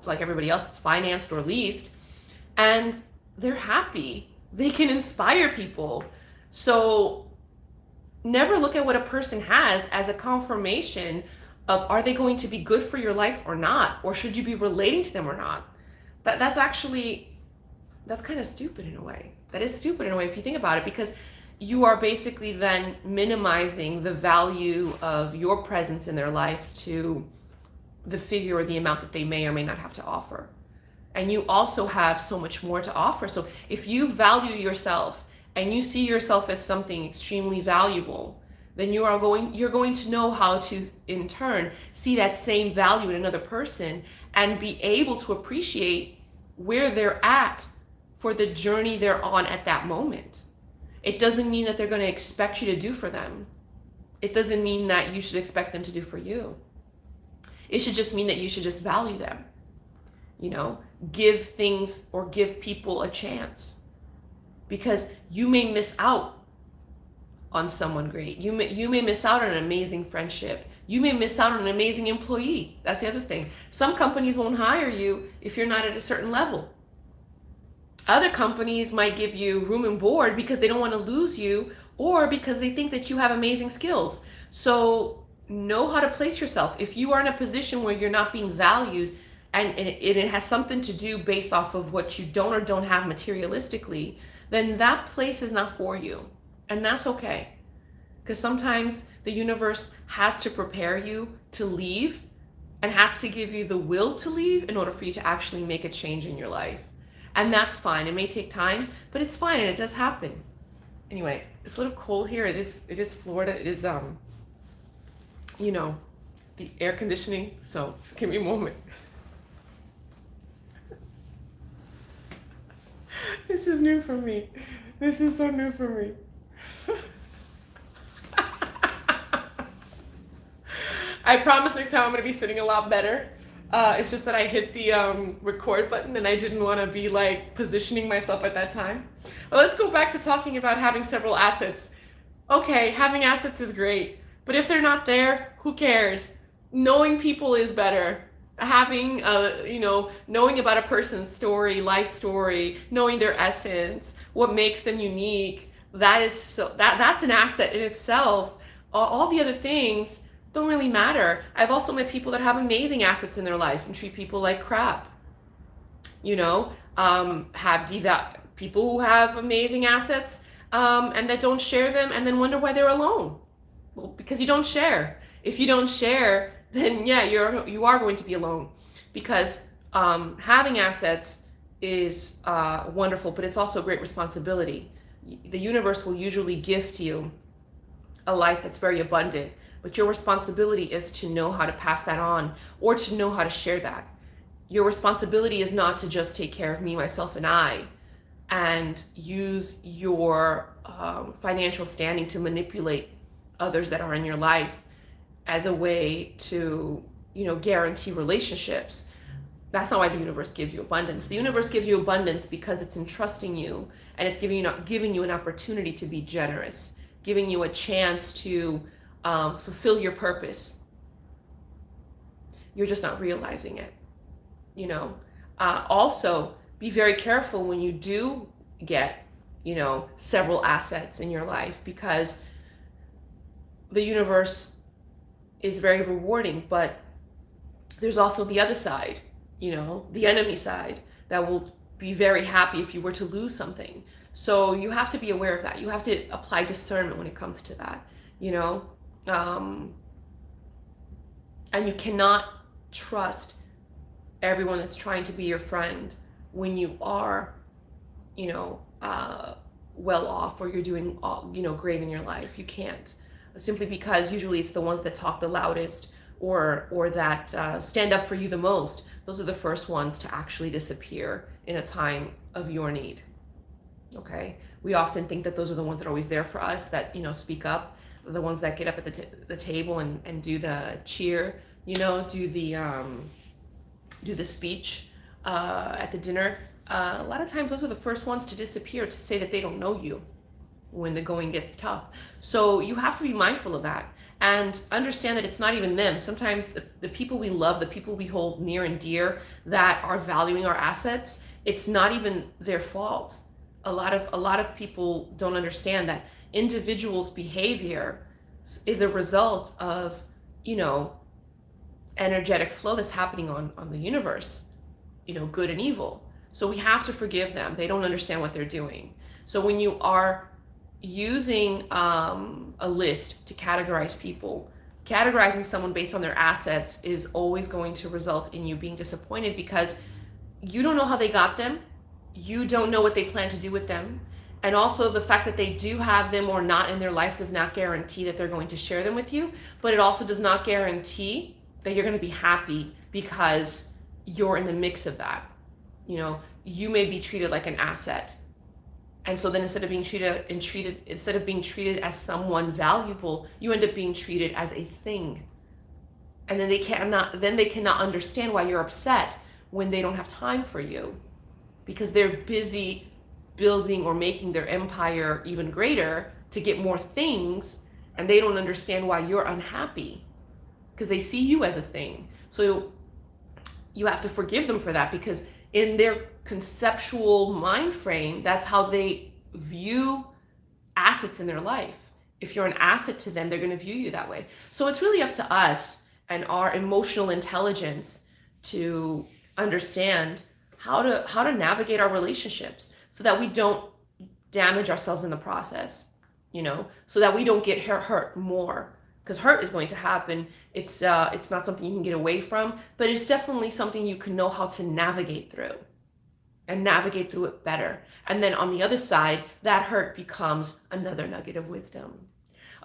like everybody else, it's financed or leased. And they're happy. They can inspire people. So never look at what a person has as a confirmation of, are they going to be good for your life or not? Or should you be relating to them or not? That's kind of stupid in a way. That is stupid in a way if you think about it, because you are basically then minimizing the value of your presence in their life to the figure or the amount that they may or may not have to offer. And you also have so much more to offer. So if you value yourself and you see yourself as something extremely valuable, then you're going to know how to, in turn, see that same value in another person and be able to appreciate where they're at for the journey they're on at that moment. It doesn't mean that they're going to expect you to do for them. It doesn't mean that you should expect them to do for you. It should just mean that you should just value them. Give things or give people a chance, because you may miss out on someone great. You may miss out on an amazing friendship. You may miss out on an amazing employee. That's the other thing. Some companies won't hire you if you're not at a certain level. Other companies might give you room and board because they don't want to lose you, or because they think that you have amazing skills. So know how to place yourself. If you are in a position where you're not being valued, and it has something to do based off of what you don't or don't have materialistically, then that place is not for you. And that's okay. Because sometimes the universe has to prepare you to leave and has to give you the will to leave in order for you to actually make a change in your life. And that's fine. It may take time, but it's fine, and it does happen. Anyway, it's a little cold here. It is Florida. It is the air conditioning. So give me a moment. This is new for me. This is so new for me. I promise next time I'm going to be sitting a lot better. It's just that I hit the record button and I didn't want to be positioning myself at that time. Well, let's go back to talking about having several assets. Okay, having assets is great, but if they're not there, who cares? Knowing people is better. Having knowing about a person's story, life story, knowing their essence, what makes them unique, that's an asset in itself. All the other things don't really matter. I've also met people that have amazing assets in their life and treat people like crap. People who have amazing assets and that don't share them, and then wonder why they're alone. Well, because you don't share. If you don't share, then yeah, you are going to be alone, because having assets is wonderful, but it's also a great responsibility. The universe will usually gift you a life that's very abundant, but your responsibility is to know how to pass that on, or to know how to share that. Your responsibility is not to just take care of me, myself, and I, and use your financial standing to manipulate others that are in your life as a way to, guarantee relationships. That's not why the universe gives you abundance. The universe gives you abundance because it's entrusting you, and it's giving you an opportunity to be generous, giving you a chance to fulfill your purpose. You're just not realizing it, you know. Also, be very careful when you do get, several assets in your life, because the universe is very rewarding, but there's also the other side, the enemy side, that will be very happy if you were to lose something. So you have to be aware of that. You have to apply discernment when it comes to that, and you cannot trust everyone that's trying to be your friend when you are, well off, or you're doing, great in your life. You can't, simply because usually it's the ones that talk the loudest, or that stand up for you the most. Those are the first ones to actually disappear in a time of your need. Okay, we often think that those are the ones that are always there for us, that speak up, the ones that get up at the table and do the cheer, do the speech at the dinner. A lot of times those are the first ones to disappear, to say that they don't know you when the going gets tough. So you have to be mindful of that and understand that it's not even them. Sometimes the people we love, the people we hold near and dear, that are valuing our assets, it's not even their fault. A lot of people don't understand that individuals' behavior is a result of, energetic flow that's happening on the universe, good and evil. So we have to forgive them. They don't understand what they're doing. So when you are using a list to categorize people, categorizing someone based on their assets is always going to result in you being disappointed, because you don't know how they got them. You don't know what they plan to do with them. And also the fact that they do have them or not in their life does not guarantee that they're going to share them with you, but it also does not guarantee that you're going to be happy because you're in the mix of that. You may be treated like an asset. And so then instead of being treated as someone valuable, you end up being treated as a thing. And then they cannot understand why you're upset when they don't have time for you, because they're busy building or making their empire even greater to get more things, and they don't understand why you're unhappy, because they see you as a thing. So you have to forgive them for that, because in their conceptual mind frame, that's how they view assets in their life. If you're an asset to them, they're going to view you that way. So it's really up to us and our emotional intelligence to understand how to navigate our relationships, so that we don't damage ourselves in the process, so that we don't get hurt more, because hurt is going to happen. It's not something you can get away from, but it's definitely something you can know how to navigate through, and navigate through it better. And then on the other side, that hurt becomes another nugget of wisdom.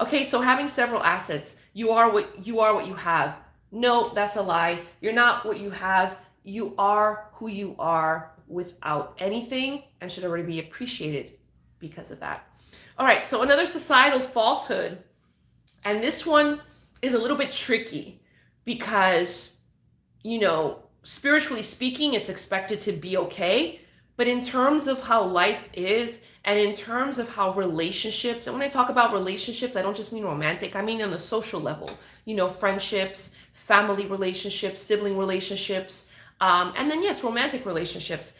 Okay, so having several assets, you are what you have. No, that's a lie. You're not what you have. You are who you are without anything, and should already be appreciated because of that. All right, so another societal falsehood, and this one is a little bit tricky, because, spiritually speaking, it's expected to be okay. But in terms of how life is, and in terms of how relationships, and when I talk about relationships, I don't just mean romantic, I mean on the social level, friendships, family relationships, sibling relationships, and then yes, romantic relationships.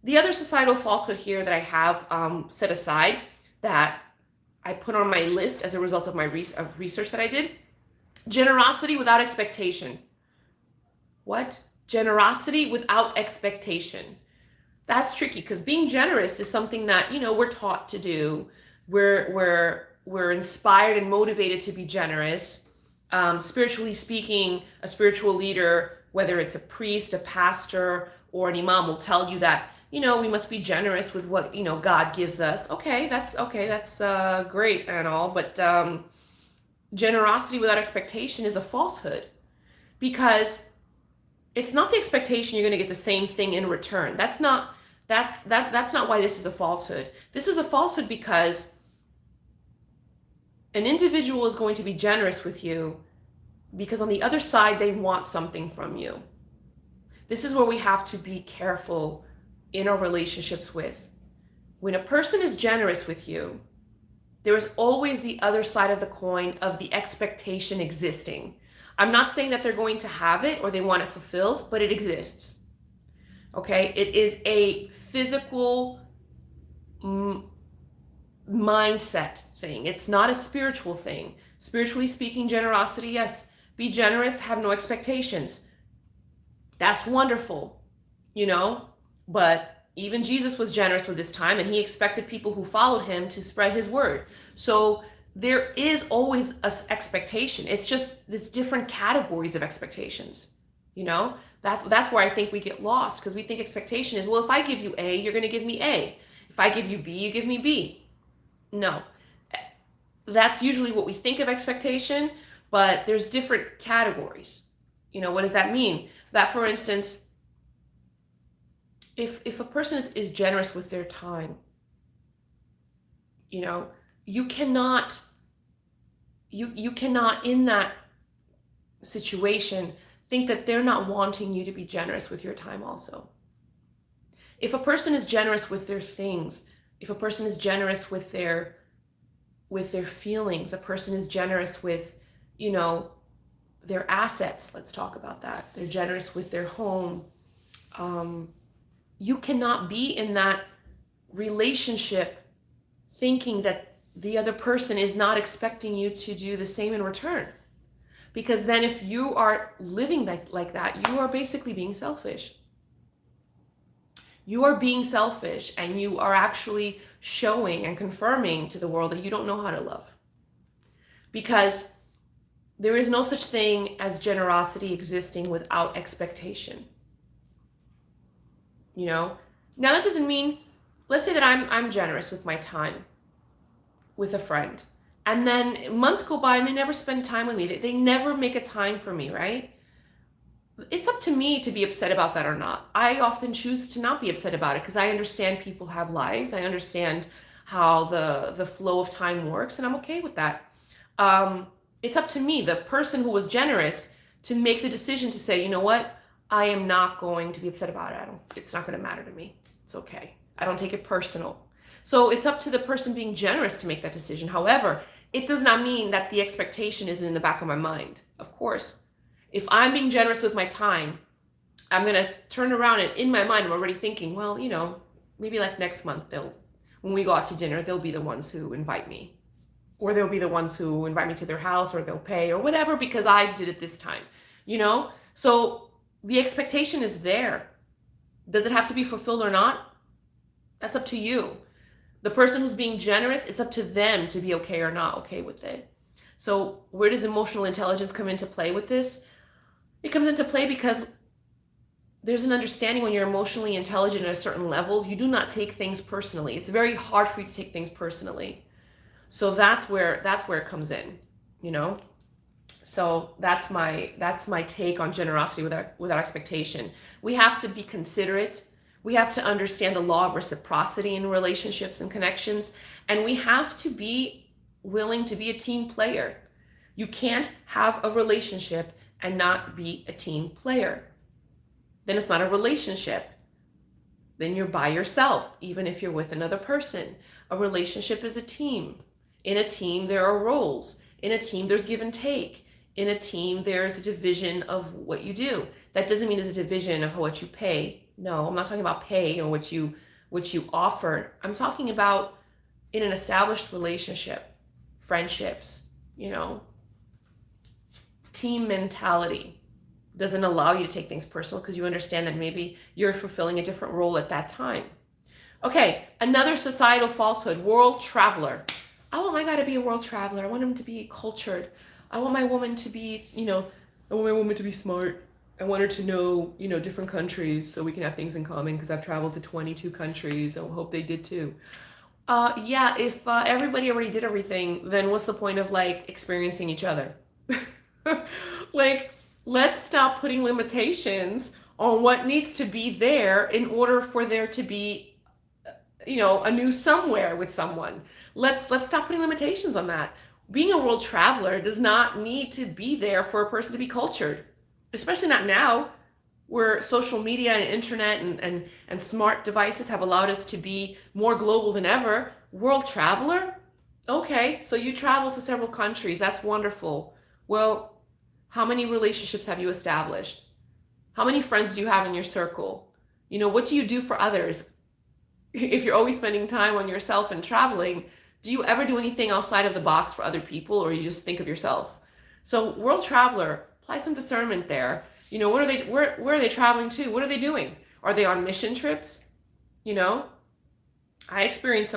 The other societal falsehood here that I have set aside, that I put on my list as a result of my research that I did: generosity without expectation. What? Generosity without expectation. That's tricky, because being generous is something that, we're taught to do. We're inspired and motivated to be generous. Spiritually speaking, a spiritual leader, whether it's a priest, a pastor, or an imam, will tell you that, we must be generous with what, God gives us. That's great and all, but generosity without expectation is a falsehood, because it's not the expectation you're going to get the same thing in return. That's not why this is a falsehood. This is a falsehood because an individual is going to be generous with you because on the other side, they want something from you. This is where we have to be careful in our relationships with. When a person is generous with you, There is always the other side of the coin of the expectation existing. I'm not saying that they're going to have it or they want it fulfilled, but it exists. Okay? It is a physical mindset thing. It's not a spiritual thing. Spiritually speaking, generosity, yes. Be generous, have no expectations. That's wonderful, but even Jesus was generous with his time, and he expected people who followed him to spread his word. So there is always an expectation. It's just there's different categories of expectations. That's where I think we get lost, because we think expectation is, well, if I give you A, you're going to give me A. If I give you B, you give me B. No, that's usually what we think of expectation, but there's different categories. What does that mean? That, for instance, if a person is generous with their time, you cannot in that situation think that they're not wanting you to be generous with your time also. If a person is generous with their things, if a person is generous with their feelings, a person is generous with, their assets, let's talk about that. They're generous with their home. You cannot be in that relationship thinking that the other person is not expecting you to do the same in return. Because then if you are living like that, you are basically being selfish. You are being selfish, and you are actually showing and confirming to the world that you don't know how to love. Because there is no such thing as generosity existing without expectation. Now that doesn't mean, let's say that I'm generous with my time with a friend, and then months go by and they never spend time with me. They never make a time for me, right? It's up to me to be upset about that or not. I often choose to not be upset about it, because I understand people have lives. I understand how the flow of time works, and I'm okay with that. It's up to me, the person who was generous, to make the decision to say, you know what? I am not going to be upset about it. It's not going to matter to me. It's okay. I don't take it personal. So it's up to the person being generous to make that decision. However, it does not mean that the expectation is in the back of my mind. Of course, if I'm being generous with my time, I'm going to turn around, and in my mind, I'm already thinking, well, maybe like next month, when we go out to dinner, they'll be the ones who invite me, or they'll be the ones who invite me to their house, or they'll pay or whatever, because I did it this time, So the expectation is there. Does it have to be fulfilled or not? That's up to you. The person who's being generous, it's up to them to be okay or not okay with it. So where does emotional intelligence come into play with this? It comes into play because there's an understanding when you're emotionally intelligent at a certain level, you do not take things personally. It's very hard for you to take things personally. So that's where it comes in, So that's my take on generosity without expectation. We have to be considerate. We have to understand the law of reciprocity in relationships and connections, and we have to be willing to be a team player. You can't have a relationship and not be a team player. Then it's not a relationship. Then you're by yourself, even if you're with another person. A relationship is a team. In a team, there are roles. In a team, there's give and take. In a team, there's a division of what you do. That doesn't mean there's a division of what you pay. No, I'm not talking about pay or what you offer. I'm talking about in an established relationship, friendships, team mentality doesn't allow you to take things personal, because you understand that maybe you're fulfilling a different role at that time. Okay, another societal falsehood, world traveler. I want my guy to be a world traveler. I want him to be cultured. I want my woman to be, I want my woman to be smart. I want her to know, different countries so we can have things in common, because I've traveled to 22 countries. I hope they did too. Yeah, if everybody already did everything, then what's the point of experiencing each other? Let's stop putting limitations on what needs to be there in order for there to be, a new somewhere with someone. Let's stop putting limitations on that. Being a world traveler does not need to be there for a person to be cultured, especially not now, where social media and internet and smart devices have allowed us to be more global than ever. World traveler? Okay, so you travel to several countries. That's wonderful. Well, how many relationships have you established? How many friends do you have in your circle? What do you do for others? If you're always spending time on yourself and traveling, do you ever do anything outside of the box for other people, or you just think of yourself? So, world traveler, apply some discernment there. What are they where are they traveling to? What are they doing? Are they on mission trips? You know? I experienced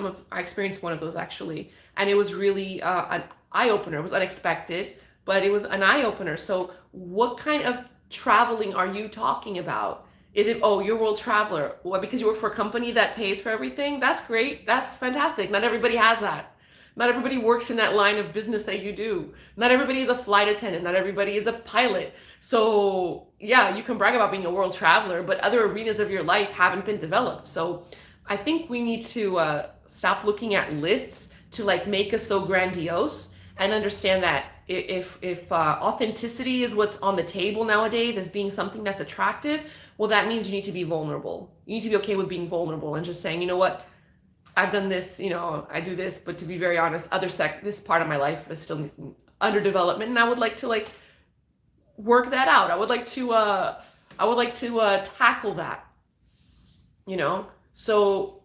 one of those actually, and it was really an eye opener. It was unexpected, but it was an eye opener. So, what kind of traveling are you talking about? Is it, oh, you're a world traveler? What, because you work for a company that pays for everything? That's great. That's fantastic. Not everybody has that. Not everybody works in that line of business that you do. Not everybody is a flight attendant. Not everybody is a pilot. So, yeah, you can brag about being a world traveler, but other arenas of your life haven't been developed. So, I think we need to stop looking at lists to like make us so grandiose, and understand that if authenticity is what's on the table nowadays as being something that's attractive, well, that means you need to be vulnerable. You need to be okay with being vulnerable and just saying, you know what, I've done this, I do this, but to be very honest, this part of my life is still under development, and I would like to like work that out. I would like to tackle that, you know. So,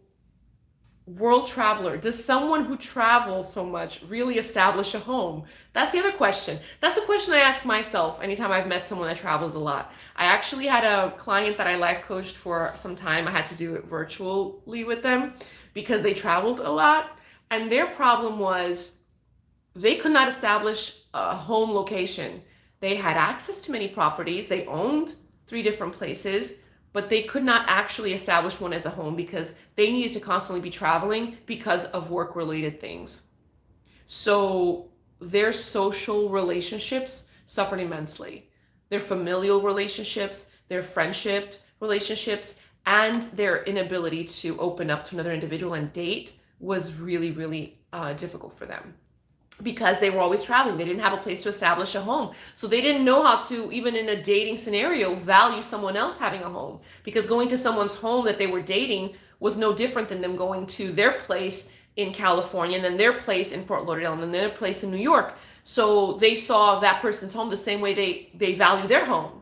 world traveler, does someone who travels so much really establish a home? That's the other question. That's the question I ask myself anytime I've met someone that travels a lot. I actually had a client that I life coached for some time. I had to do it virtually with them because they traveled a lot, and their problem was they could not establish a home location. They had access to many properties. They owned 3 different places, but they could not actually establish one as a home because they needed to constantly be traveling because of work related things. So their social relationships suffered immensely. Their familial relationships, their friendship relationships, and their inability to open up to another individual and date was really, really difficult for them, because they were always traveling. They didn't have a place to establish a home. So they didn't know how to, even in a dating scenario, value someone else having a home. Because going to someone's home that they were dating was no different than them going to their place in California, and then their place in Fort Lauderdale, and then their place in New York. So they saw that person's home the same way they value their home.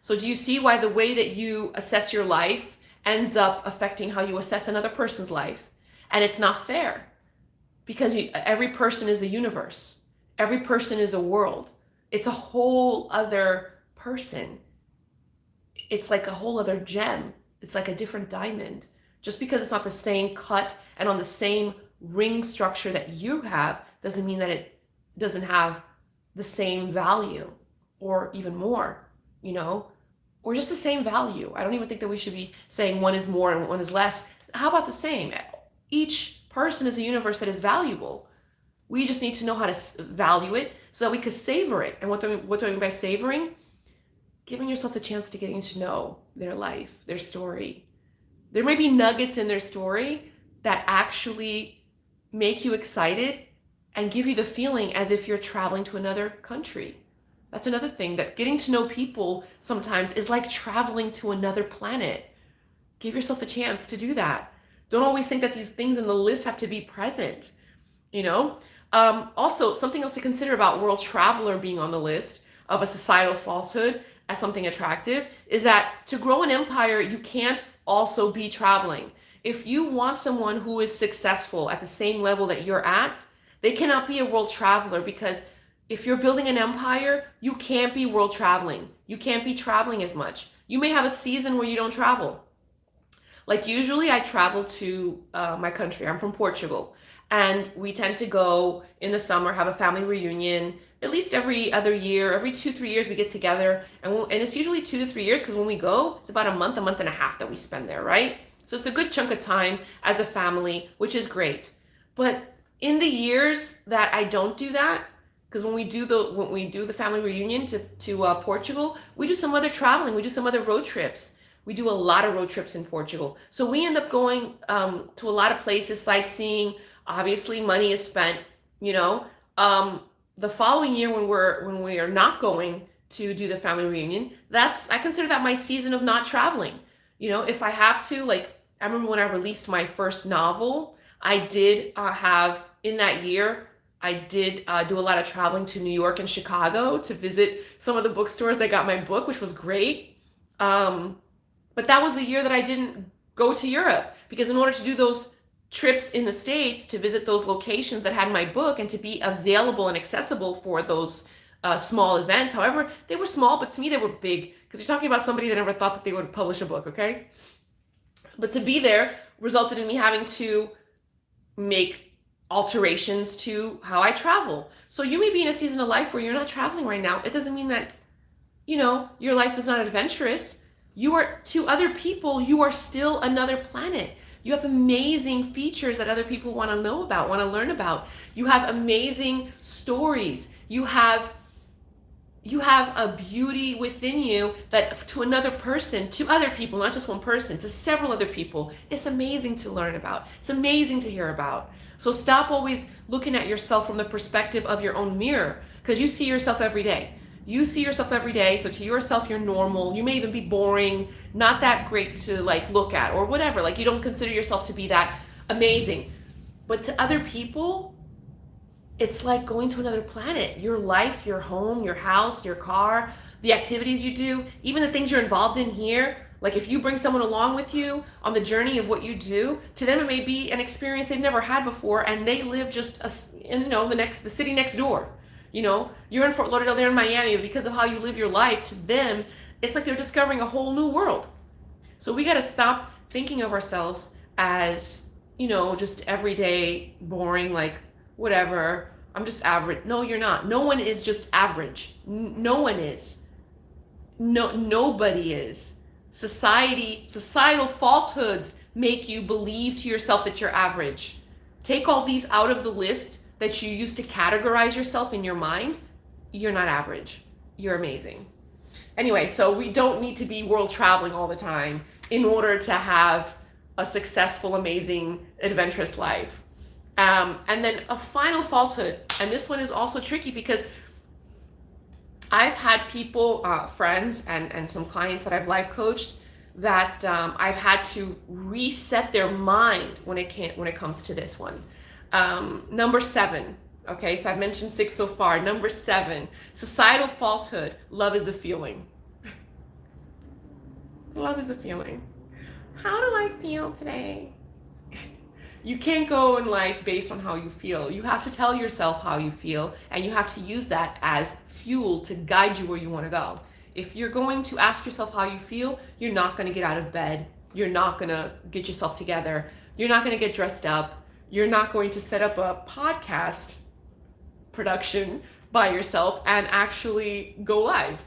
So do you see why the way that you assess your life ends up affecting how you assess another person's life? And it's not fair. Because every person is a universe. Every person is a world. It's a whole other person. It's like a whole other gem. It's like a different diamond. Just because it's not the same cut and on the same ring structure that you have doesn't mean that it doesn't have the same value, or even more, or just the same value. I don't even think that we should be saying one is more and one is less. How about the same? Each person is a universe that is valuable. We just need to know how to value it so that we could savor it. And what do I mean by savoring? Giving yourself the chance to getting to know their life, their story. There may be nuggets in their story that actually make you excited and give you the feeling as if you're traveling to another country. That's another thing, that getting to know people sometimes is like traveling to another planet. Give yourself the chance to do that. Don't always think that these things in the list have to be present, Also, something else to consider about world traveler being on the list of a societal falsehood as something attractive is that to grow an empire, you can't also be traveling. If you want someone who is successful at the same level that you're at, they cannot be a world traveler, because if you're building an empire, you can't be world traveling. You can't be traveling as much. You may have a season where you don't travel. Like usually I travel to my country. I'm from Portugal. And we tend to go in the summer, have a family reunion, at least every other year, every 2-3 years we get together. And it's usually 2 to 3 years, because when we go, it's about a month and a half that we spend there, right? So it's a good chunk of time as a family, which is great. But in the years that I don't do that, because when we do the family reunion to Portugal, we do some other traveling, we do some other road trips. We do a lot of road trips in Portugal. So we end up going to a lot of places, sightseeing. Obviously, money is spent, The following year when we are not going to do the family reunion, I consider that my season of not traveling. If I have to, like, I remember when I released my first novel, I did have, in that year, I did do a lot of traveling to New York and Chicago to visit some of the bookstores that got my book, which was great. But that was a year that I didn't go to Europe, because in order to do those trips in the States to visit those locations that had my book and to be available and accessible for those small events, however, they were small, but to me they were big, because you're talking about somebody that never thought that they would publish a book, okay? But to be there resulted in me having to make alterations to how I travel. So you may be in a season of life where you're not traveling right now. It doesn't mean that, your life is not adventurous. You are, to other people, you are still another planet. You have amazing features that other people want to know about, want to learn about. You have amazing stories. You have a beauty within you that to another person, to other people, not just one person, to several other people, it's amazing to learn about. It's amazing to hear about. So stop always looking at yourself from the perspective of your own mirror, because you see yourself every day. You see yourself every day, so to yourself you're normal. You may even be boring, not that great to look at or whatever. You don't consider yourself to be that amazing. But to other people, it's like going to another planet. Your life, your home, your house, your car, the activities you do, even the things you're involved in here. If you bring someone along with you on the journey of what you do, to them it may be an experience they've never had before, and they live just in the city next door. You're in Fort Lauderdale, they're in Miami, but because of how you live your life, to them, it's like they're discovering a whole new world. So we got to stop thinking of ourselves as, just everyday, boring, whatever, I'm just average. No, you're not. No one is just average. No one is. Nobody is. Societal falsehoods make you believe to yourself that you're average. Take all these out of the list that you used to categorize yourself in your mind. You're not average. You're amazing. Anyway, so we don't need to be world traveling all the time in order to have a successful, amazing, adventurous life. And then a final falsehood, and this one is also tricky because I've had people, friends and some clients that I've life coached that I've had to reset their mind when it comes to this one. Number 7. Okay, so I've mentioned 6 so far. Number 7, societal falsehood. Love is a feeling. Love is a feeling. How do I feel today? You can't go in life based on how you feel. You have to tell yourself how you feel, and you have to use that as fuel to guide you where you want to go. If you're going to ask yourself how you feel, you're not going to get out of bed. You're not going to get yourself together. You're not going to get dressed up. You're not going to set up a podcast production by yourself and actually go live.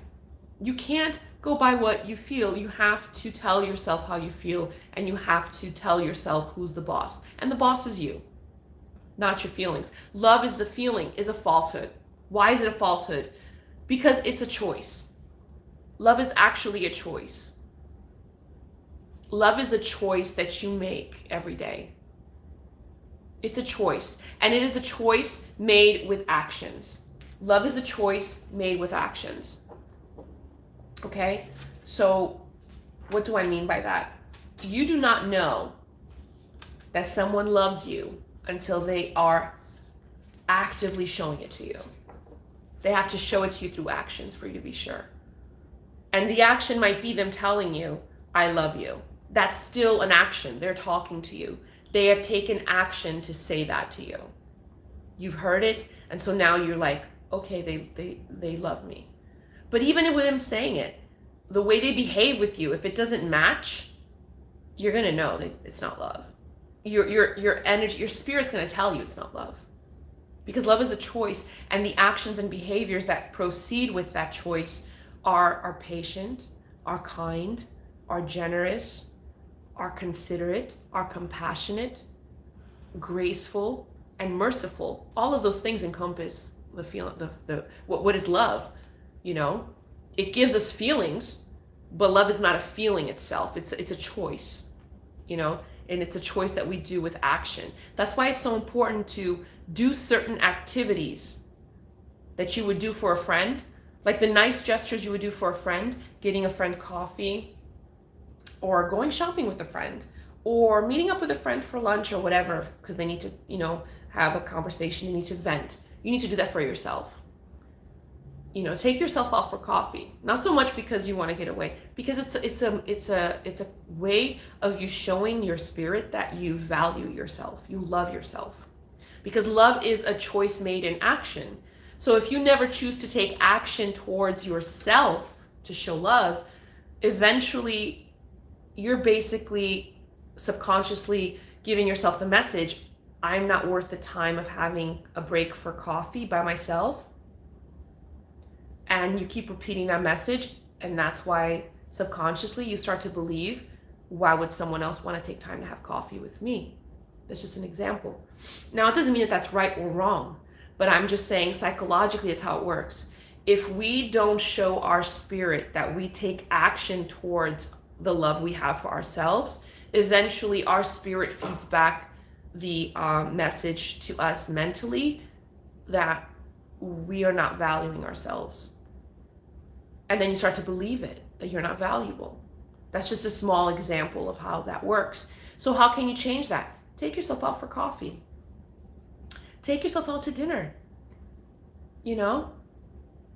You can't go by what you feel. You have to tell yourself how you feel, and you have to tell yourself who's the boss. And the boss is you, not your feelings. Love is the feeling, is a falsehood. Why is it a falsehood? Because it's a choice. Love is actually a choice. Love is a choice that you make every day. It's a choice, and it is a choice made with actions. Love is a choice made with actions. Okay, so what do I mean by that? You do not know that someone loves you until they are actively showing it to you. They have to show it to you through actions for you to be sure. And the action might be them telling you, I love you. That's still an action. They're talking to you. They have taken action to say that to you. You've heard it, and so now you're like, okay, they love me. But even with them saying it, the way they behave with you, if it doesn't match, you're gonna know that it's not love. Your energy, your spirit's gonna tell you it's not love. Because love is a choice, and the actions and behaviors that proceed with that choice are patient, are kind, are generous, are considerate, are compassionate, graceful, and merciful. All of those things encompass the feeling, what is love. It gives us feelings, but love is not a feeling itself. It's a choice, and it's a choice that we do with action. That's why it's so important to do certain activities that you would do for a friend, like the nice gestures you would do for a friend, getting a friend coffee, or going shopping with a friend, or meeting up with a friend for lunch or whatever, because they need to, have a conversation, you need to vent. You need to do that for yourself. Take yourself out for coffee. Not so much because you want to get away, because it's a way of you showing your spirit that you value yourself, you love yourself. Because love is a choice made in action. So if you never choose to take action towards yourself to show love, eventually you're basically subconsciously giving yourself the message, I'm not worth the time of having a break for coffee by myself. And you keep repeating that message, and that's why subconsciously you start to believe, why would someone else want to take time to have coffee with me? That's just an example. Now, it doesn't mean that that's right or wrong, but I'm just saying psychologically is how it works. If we don't show our spirit that we take action towards the love we have for ourselves, eventually our spirit feeds back the message to us mentally that we are not valuing ourselves. And then you start to believe it, that you're not valuable. That's just a small example of how that works. So how can you change that? Take yourself out for coffee. Take yourself out to dinner.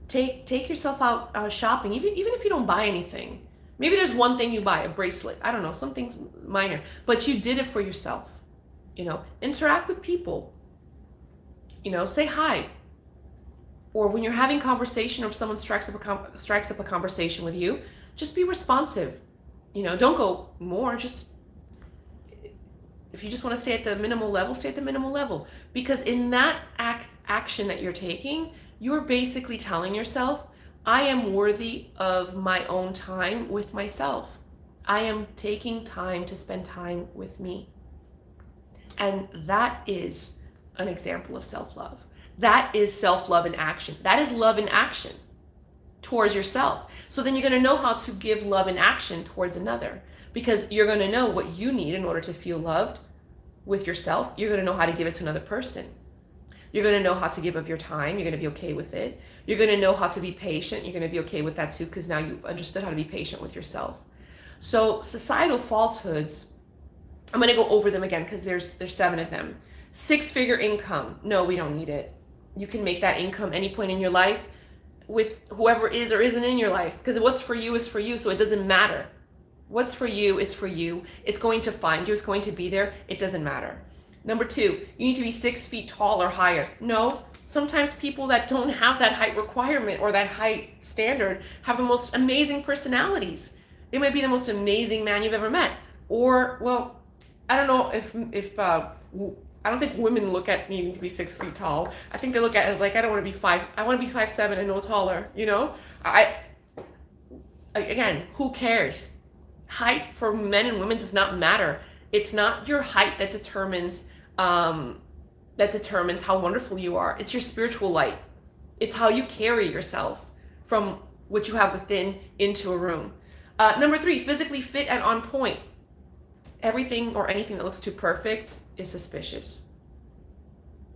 Take yourself out shopping, even if you don't buy anything. Maybe there's one thing you buy, a bracelet. I don't know, something minor. But you did it for yourself. Interact with people. Say hi. Or when you're having conversation, or if someone strikes up a conversation with you, just be responsive. Don't go more. Just, if you just want to stay at the minimal level, stay at the minimal level. Because in that action that you're taking, you're basically telling yourself, I am worthy of my own time with myself. I am taking time to spend time with me. And that is an example of self-love. That is self-love in action. That is love in action towards yourself. So then you're going to know how to give love in action towards another, because you're going to know what you need in order to feel loved with yourself. You're going to know how to give it to another person. You're going to know how to give of your time. You're going to be okay with it. You're going to know how to be patient. You're going to be okay with that too, because now you've understood how to be patient with yourself. So societal falsehoods, I'm going to go over them again because there's 7 of them. 6-figure income. No, we don't need it. You can make that income any point in your life with whoever is or isn't in your life, because what's for you is for you, so it doesn't matter. What's for you is for you. It's going to find you. It's going to be there. It doesn't matter. Number 2, you need to be 6 feet tall or higher. No, sometimes people that don't have that height requirement or that height standard have the most amazing personalities. They might be the most amazing man you've ever met. Or, well, I don't know if I don't think women look at needing to be 6 feet tall. I think they look at it as like, I don't want to be 5. I want to be 5'7" and no taller. Again, who cares? Height for men and women does not matter. It's not your height that determines how wonderful you are. It's your spiritual light. It's how you carry yourself from what you have within into a room. Number 3, physically fit and on point. Everything or anything that looks too perfect is suspicious.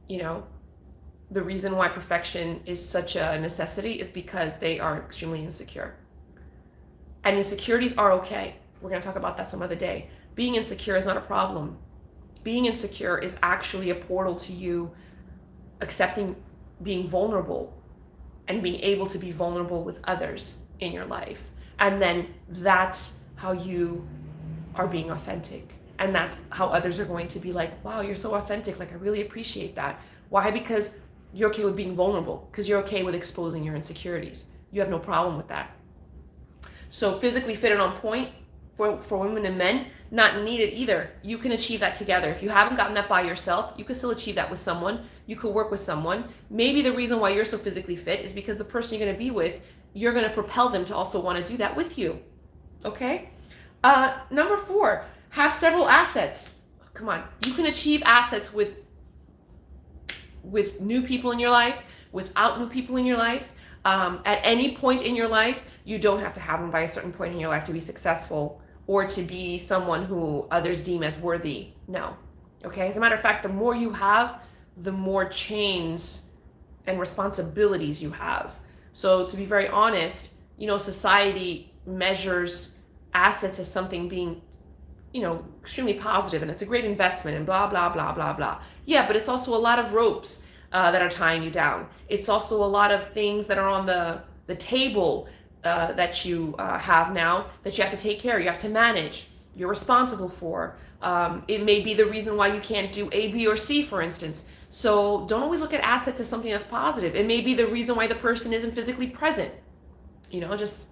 The reason why perfection is such a necessity is because they are extremely insecure. And insecurities are okay. We're going to talk about that some other day. Being insecure is not a problem. Being insecure is actually a portal to you accepting being vulnerable and being able to be vulnerable with others in your life. And then that's how you are being authentic. And that's how others are going to be like, wow, you're so authentic. Like, I really appreciate that. Why? Because you're okay with being vulnerable, because you're okay with exposing your insecurities. You have no problem with that. So physically fit and on point for women and men, not needed either. You can achieve that together. If you haven't gotten that by yourself, you can still achieve that with someone. You could work with someone. Maybe the reason why you're so physically fit is because the person you're going to be with, you're going to propel them to also want to do that with you. Okay? Number 4, have several assets. Come on. You can achieve assets with new people in your life, without new people in your life. At any point in your life, you don't have to have them by a certain point in your life to be successful or to be someone who others deem as worthy. No. Okay? As a matter of fact, the more you have, the more chains and responsibilities you have. So to be very honest, society measures assets as something being extremely positive and it's a great investment and blah, blah, blah, blah, blah. Yeah, but it's also a lot of ropes that are tying you down. It's also a lot of things that are on the table that you have now that you have to take care of, you have to manage, you're responsible for. It may be the reason why you can't do A, B, or C, for instance. So don't always look at assets as something that's positive. It may be the reason why the person isn't physically present. Just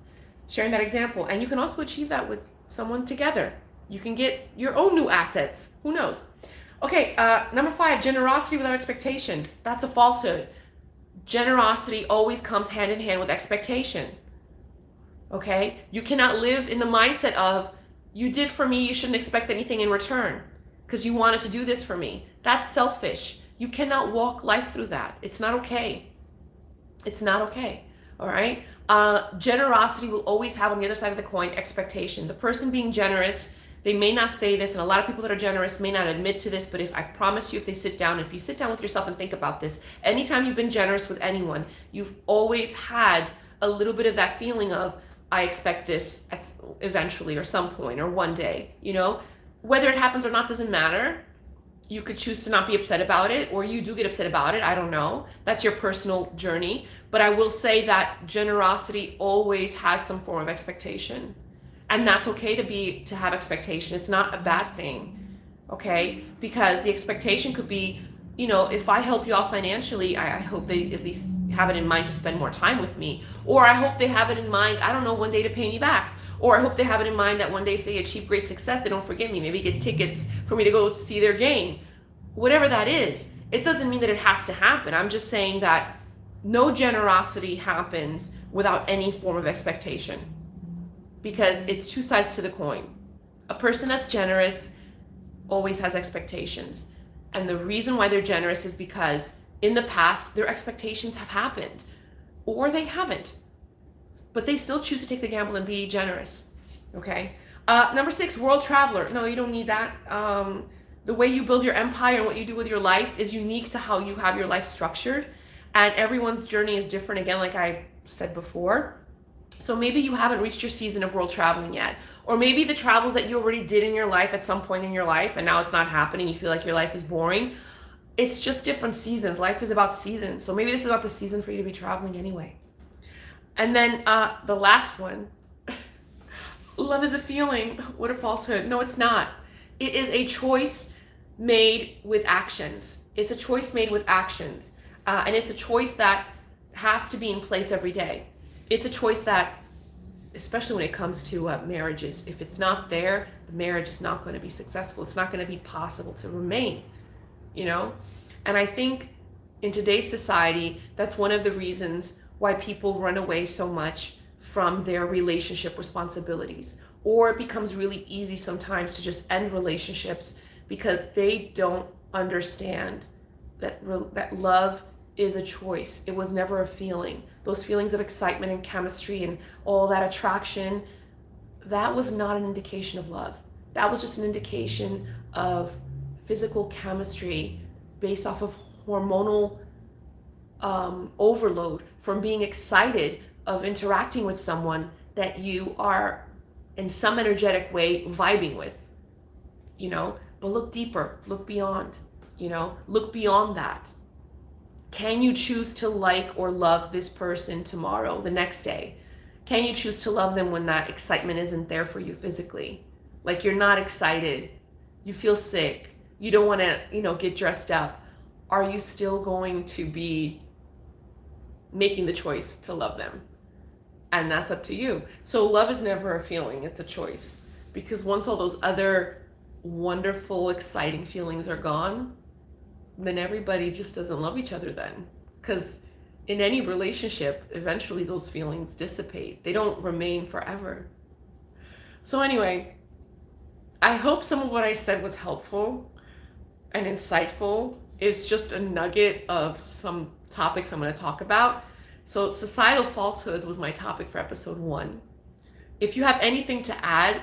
sharing that example. And you can also achieve that with someone together. You can get your own new assets. Who knows? Okay, number 5, generosity without expectation. That's a falsehood. Generosity always comes hand in hand with expectation. Okay? You cannot live in the mindset of, you did for me, you shouldn't expect anything in return because you wanted to do this for me. That's selfish. You cannot walk life through that. It's not okay. It's not okay. All right? Generosity will always have on the other side of the coin expectation. The person being generous, they may not say this, and a lot of people that are generous may not admit to this, but I promise you, if you sit down with yourself and think about this, anytime you've been generous with anyone, you've always had a little bit of that feeling of, I expect this eventually or some point or one day, Whether it happens or not doesn't matter. You could choose to not be upset about it, or you do get upset about it. I don't know. That's your personal journey. But I will say that generosity always has some form of expectation. And that's okay to have expectation. It's not a bad thing, okay? Because the expectation could be, if I help you out financially, I hope they at least have it in mind to spend more time with me. Or I hope they have it in mind, I don't know, one day to pay me back. Or I hope they have it in mind that one day if they achieve great success, they don't forget me, maybe get tickets for me to go see their game. Whatever that is, it doesn't mean that it has to happen. I'm just saying that no generosity happens without any form of expectation, because it's two sides to the coin. A person that's generous always has expectations. And the reason why they're generous is because in the past, their expectations have happened, or they haven't. But they still choose to take the gamble and be generous, okay? Number 6, world traveler. No, you don't need that. The way you build your empire and what you do with your life is unique to how you have your life structured. And everyone's journey is different, again, like I said before. So maybe you haven't reached your season of world traveling yet. Or maybe the travels that you already did in your life at some point in your life, and now it's not happening, you feel like your life is boring. It's just different seasons. Life is about seasons. So maybe this is not the season for you to be traveling anyway. And then the last one, love is a feeling. What a falsehood. No, it's not. It is a choice made with actions. It's a choice made with actions. And it's a choice that has to be in place every day. It's a choice that, especially when it comes to marriages, if it's not there, the marriage is not going to be successful. It's not going to be possible to remain, And I think in today's society, that's one of the reasons why people run away so much from their relationship responsibilities. Or it becomes really easy sometimes to just end relationships because they don't understand that love is a choice. It was never a feeling. Those feelings of excitement and chemistry and all that attraction, that was not an indication of love. That was just an indication of physical chemistry based off of hormonal overload from being excited of interacting with someone that you are in some energetic way vibing with, but look deeper, look beyond, look beyond that. Can you choose to like or love this person tomorrow, the next day? Can you choose to love them when that excitement isn't there for you physically? Like you're not excited, you feel sick, you don't want to, get dressed up. Are you still going to be making the choice to love them? And that's up to you. So love is never a feeling, it's a choice. Because once all those other wonderful, exciting feelings are gone, then everybody just doesn't love each other then. Because in any relationship, eventually those feelings dissipate. They don't remain forever. So anyway, I hope some of what I said was helpful and insightful. It's just a nugget of some topics I'm going to talk about. So societal falsehoods was my topic for episode 1. If you have anything to add,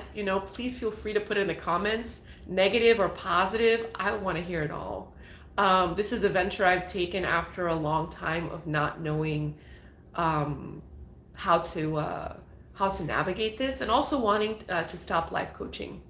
please feel free to put it in the comments, negative or positive. I want to hear it all. This is a venture I've taken after a long time of not knowing how to navigate this, and also wanting to stop life coaching,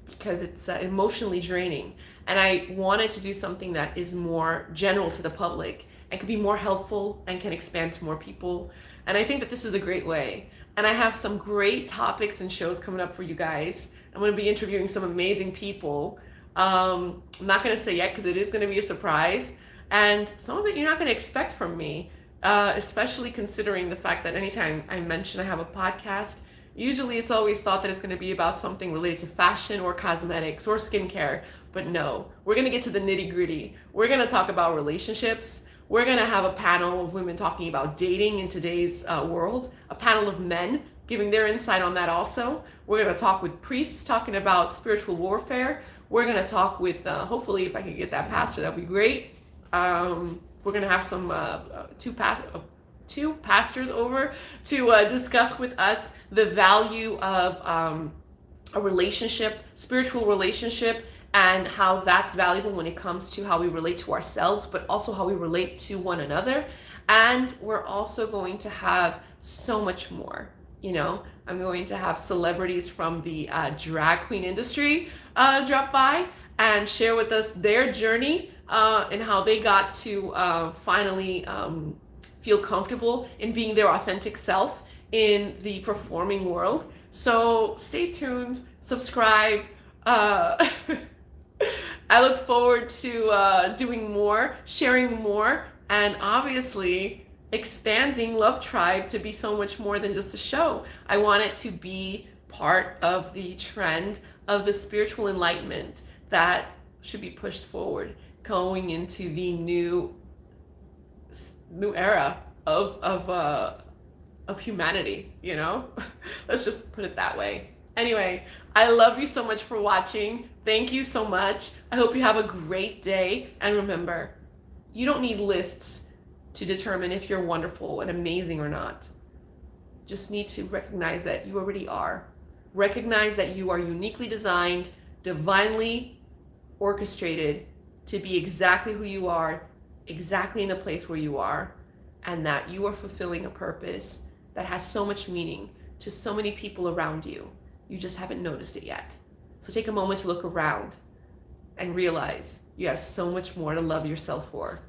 because it's emotionally draining. And I wanted to do something that is more general to the public and could be more helpful and can expand to more people. And I think that this is a great way. And I have some great topics and shows coming up for you guys. I'm going to be interviewing some amazing people. I'm not going to say yet because it is going to be a surprise. And some of it you're not going to expect from me, especially considering the fact that anytime I mention I have a podcast, usually it's always thought that it's going to be about something related to fashion or cosmetics or skincare. But no, we're going to get to the nitty gritty. We're going to talk about relationships. We're going to have a panel of women talking about dating in today's world, a panel of men giving their insight on that also. We're going to talk with priests talking about spiritual warfare. We're going to talk with, hopefully, if I can get that pastor, that'd be great. We're going to have some two pastors over to discuss with us the value of a relationship, spiritual relationship, and how that's valuable when it comes to how we relate to ourselves, but also how we relate to one another. And we're also going to have so much more. You know, I'm going to have celebrities from the drag queen industry drop by and share with us their journey and how they got to finally feel comfortable in being their authentic self in the performing world. So stay tuned, subscribe. I look forward to doing more, sharing more, and obviously expanding Love Tribe to be so much more than just a show. I want it to be part of the trend of the spiritual enlightenment that should be pushed forward, going into the new era of humanity, you know? Let's just put it that way. Anyway, I love you so much for watching. Thank you so much. I hope you have a great day. And remember, you don't need lists to determine if you're wonderful and amazing or not. Just need to recognize that you already are. Recognize that you are uniquely designed, divinely orchestrated to be exactly who you are, exactly in the place where you are, and that you are fulfilling a purpose that has so much meaning to so many people around you. You just haven't noticed it yet. So take a moment to look around and realize you have so much more to love yourself for.